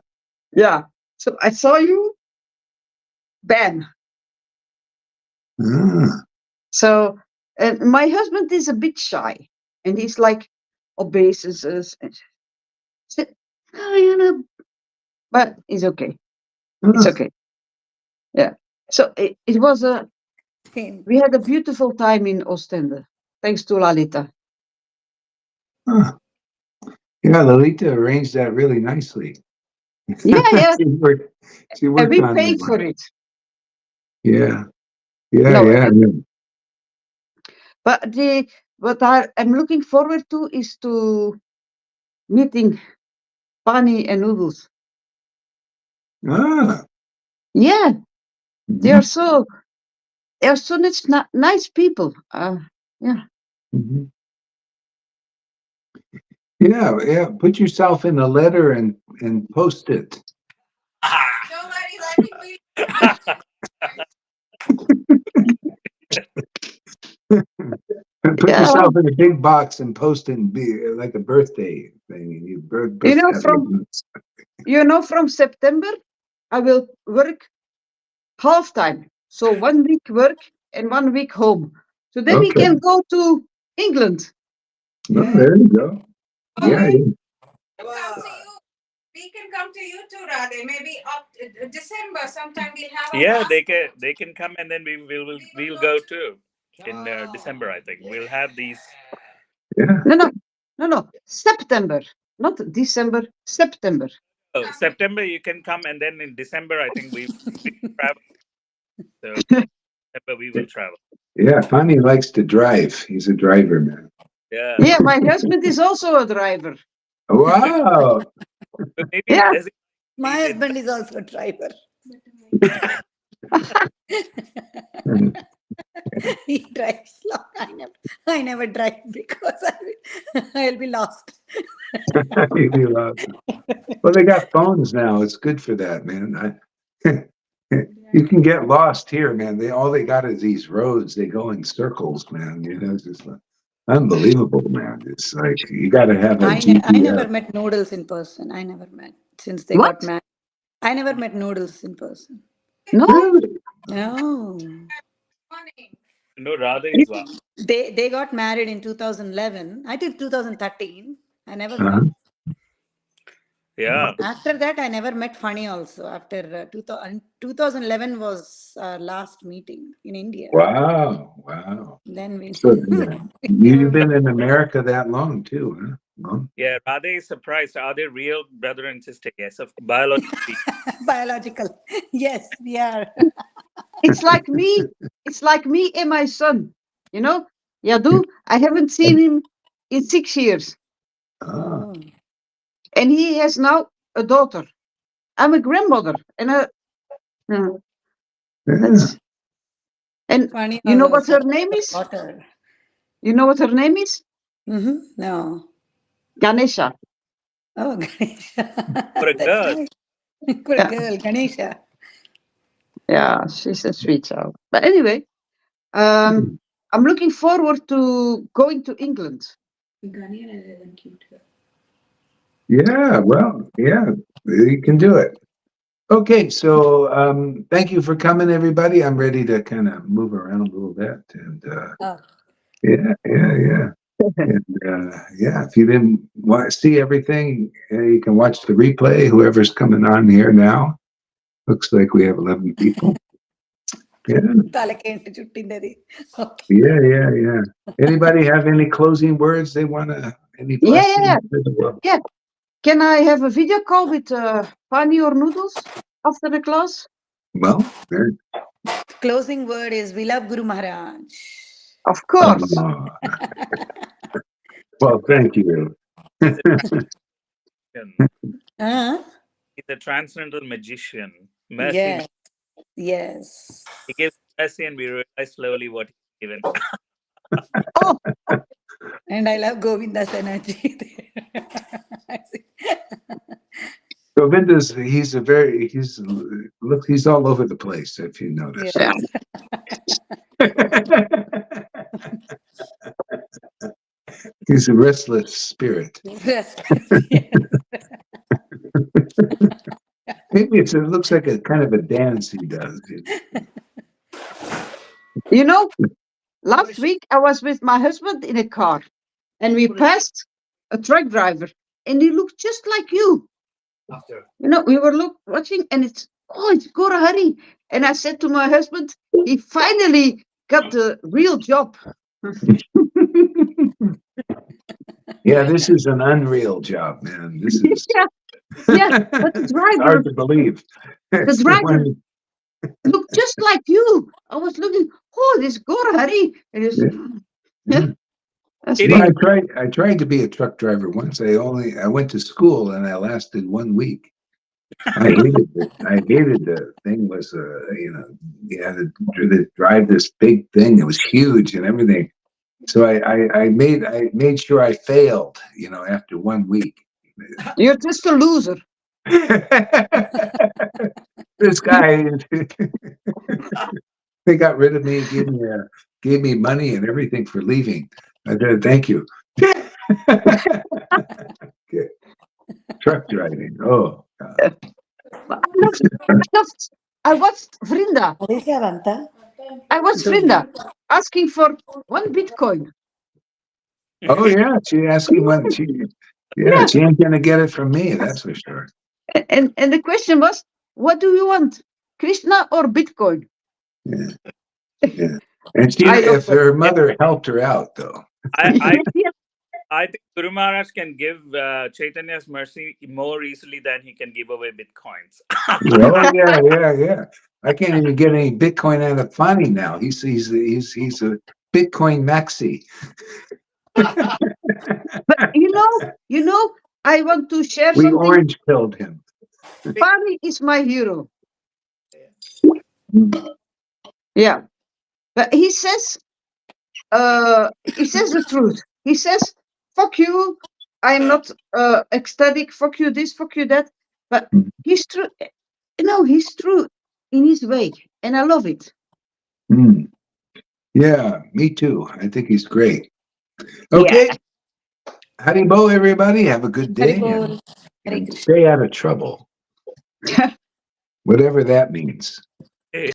Yeah. So I saw you, bam. Ah. So, and my husband is a bit shy, and he's like obeses, but it's okay. It's Ah. okay. Yeah. So it was we had a beautiful time in Ostende, thanks to Lalita. Ah. Yeah, Lolita arranged that really nicely. Yeah. She And worked we on paid that for one. it. Yeah. No, Yeah. but what I'm looking forward to is to meeting Pani and Noodles. Ah. Yeah, they Mhm. are so nice people. Yeah. Mhm. Yeah. Put yourself in a letter and post it. Put Yeah. yourself in a big box and post it and be like a birthday thing. And you You know, from September, I will work half time. So 1 week work and 1 week home. So then we Okay. can go to England. Well, there you go. Yeah. We can come to you too, Radhe. Maybe up December sometime we'll have. Yeah, they can come, and then we'll go too in December. I think we'll have these. Yeah. No. September, not December. September. Oh, September you can come, and then in December I think we travel. So September we will travel. Yeah. Pani likes to drive. He's a driver, man. Yeah. Yeah, my husband is also a driver. Wow. So maybe Yeah. does it, My it- husband is also a driver. He drives long. I never drive because I'll be lost. Maybe well, they got phones now. It's good for that, man. You can get lost here, man. All they got is these roads. They go in circles, man. It's just unbelievable, man. It's like you got to have a I never GPS. met Noodles in person. I never met since they What? got married. I never met Noodles in person. No. Really? No. no, rather is one. They got married in 2011. I did 2013. I never met. Uh-huh. Yeah. After that, I never met Funny also. After 2011 was our last meeting in India. Wow. Then we So yeah. You've been in America that long too, huh? Well, Yeah, Radha is surprised. Are they real brother and sister? Yes, of biologically. biological. Yes, we are. It's like me. It's like me and my son. You know, Yadu, I haven't seen him in 6 years. ah, Oh. And he has now a daughter. I'm a grandmother. And yeah. that's and Funny you know what also her name is? daughter. You know what her name is? No. Ganesha. Oh, Ganesha. For a That's girl. nice. For a Yeah. girl, Ganesha. Yeah, she's a sweet child. But anyway, I'm looking forward to going to England. Yeah, well, yeah, you can do it. Okay, so thank you for coming, everybody. I'm ready to kind of move around a little bit, and Oh. yeah. And yeah, if you didn't want to see everything, you can watch the replay. Whoever's coming on here now, looks like we have 11 people. Yeah, తలకేంటి చుట్టింది Okay. yeah. Anybody have any closing words they want to? Any blessings for the world? Yeah. Can I have a video call with Pani or Noodles after the class? Well, there. Closing word is we love Guru Maharaj. Of course. Well, thank you. He's Uh, a transcendental magician. Mercy. yes. He gives mercy, and we realize slowly what he's given. Oh, And I love Govinda's energy. Govinda's he's all over the place, if you notice. Yes. He's a restless spirit. Yes. Maybe it looks like a kind of a dance he does. You know, last week I was with my husband in a car, and we passed a truck driver, and he looked just like you. You know, we were watching, and it's Gora Hari. And I said to my husband, he finally got the real job. Yeah, this is an unreal job, man. This is yeah, but the it's driver, hard to believe. the driver looked just like you. I was looking, this Gora Hari. And it's, that's It Well, funny. I tried to be a truck driver once. I went to school and I lasted 1 week. I hated it. I hated the thing was you had to drive this big thing. It was huge and everything. So I made sure I failed, after 1 week. You're just a loser. This guy, they got rid of me, gave me money and everything for leaving. I said, thank you. Okay. Truck driving. Oh, God. I watched Vrinda. I watched Vrinda asking for 1 Bitcoin. Oh, yeah. She asking when she ain't gonna get it from me. That's for sure. And the question was, what do you want, Krishna or Bitcoin? Yeah. Yeah. And if her mother helped her out, though. I think Guru Maharaj can give Chaitanya's mercy more easily than he can give away bitcoins. Oh yeah. I can't even get any Bitcoin out of Fani now. He's a Bitcoin maxi. But you know, I want to share We something. orange pilled him. Fani is my hero. Yeah, but he says the truth. He says, "Fuck you, I'm not ecstatic. Fuck you this, fuck you that." But he's true. He's true in his way, and I love it. Mm. Yeah, me too. I think he's great. Okay. Yeah. Haribo, everybody. Have a good day Haribol. and stay out of trouble. Whatever that means.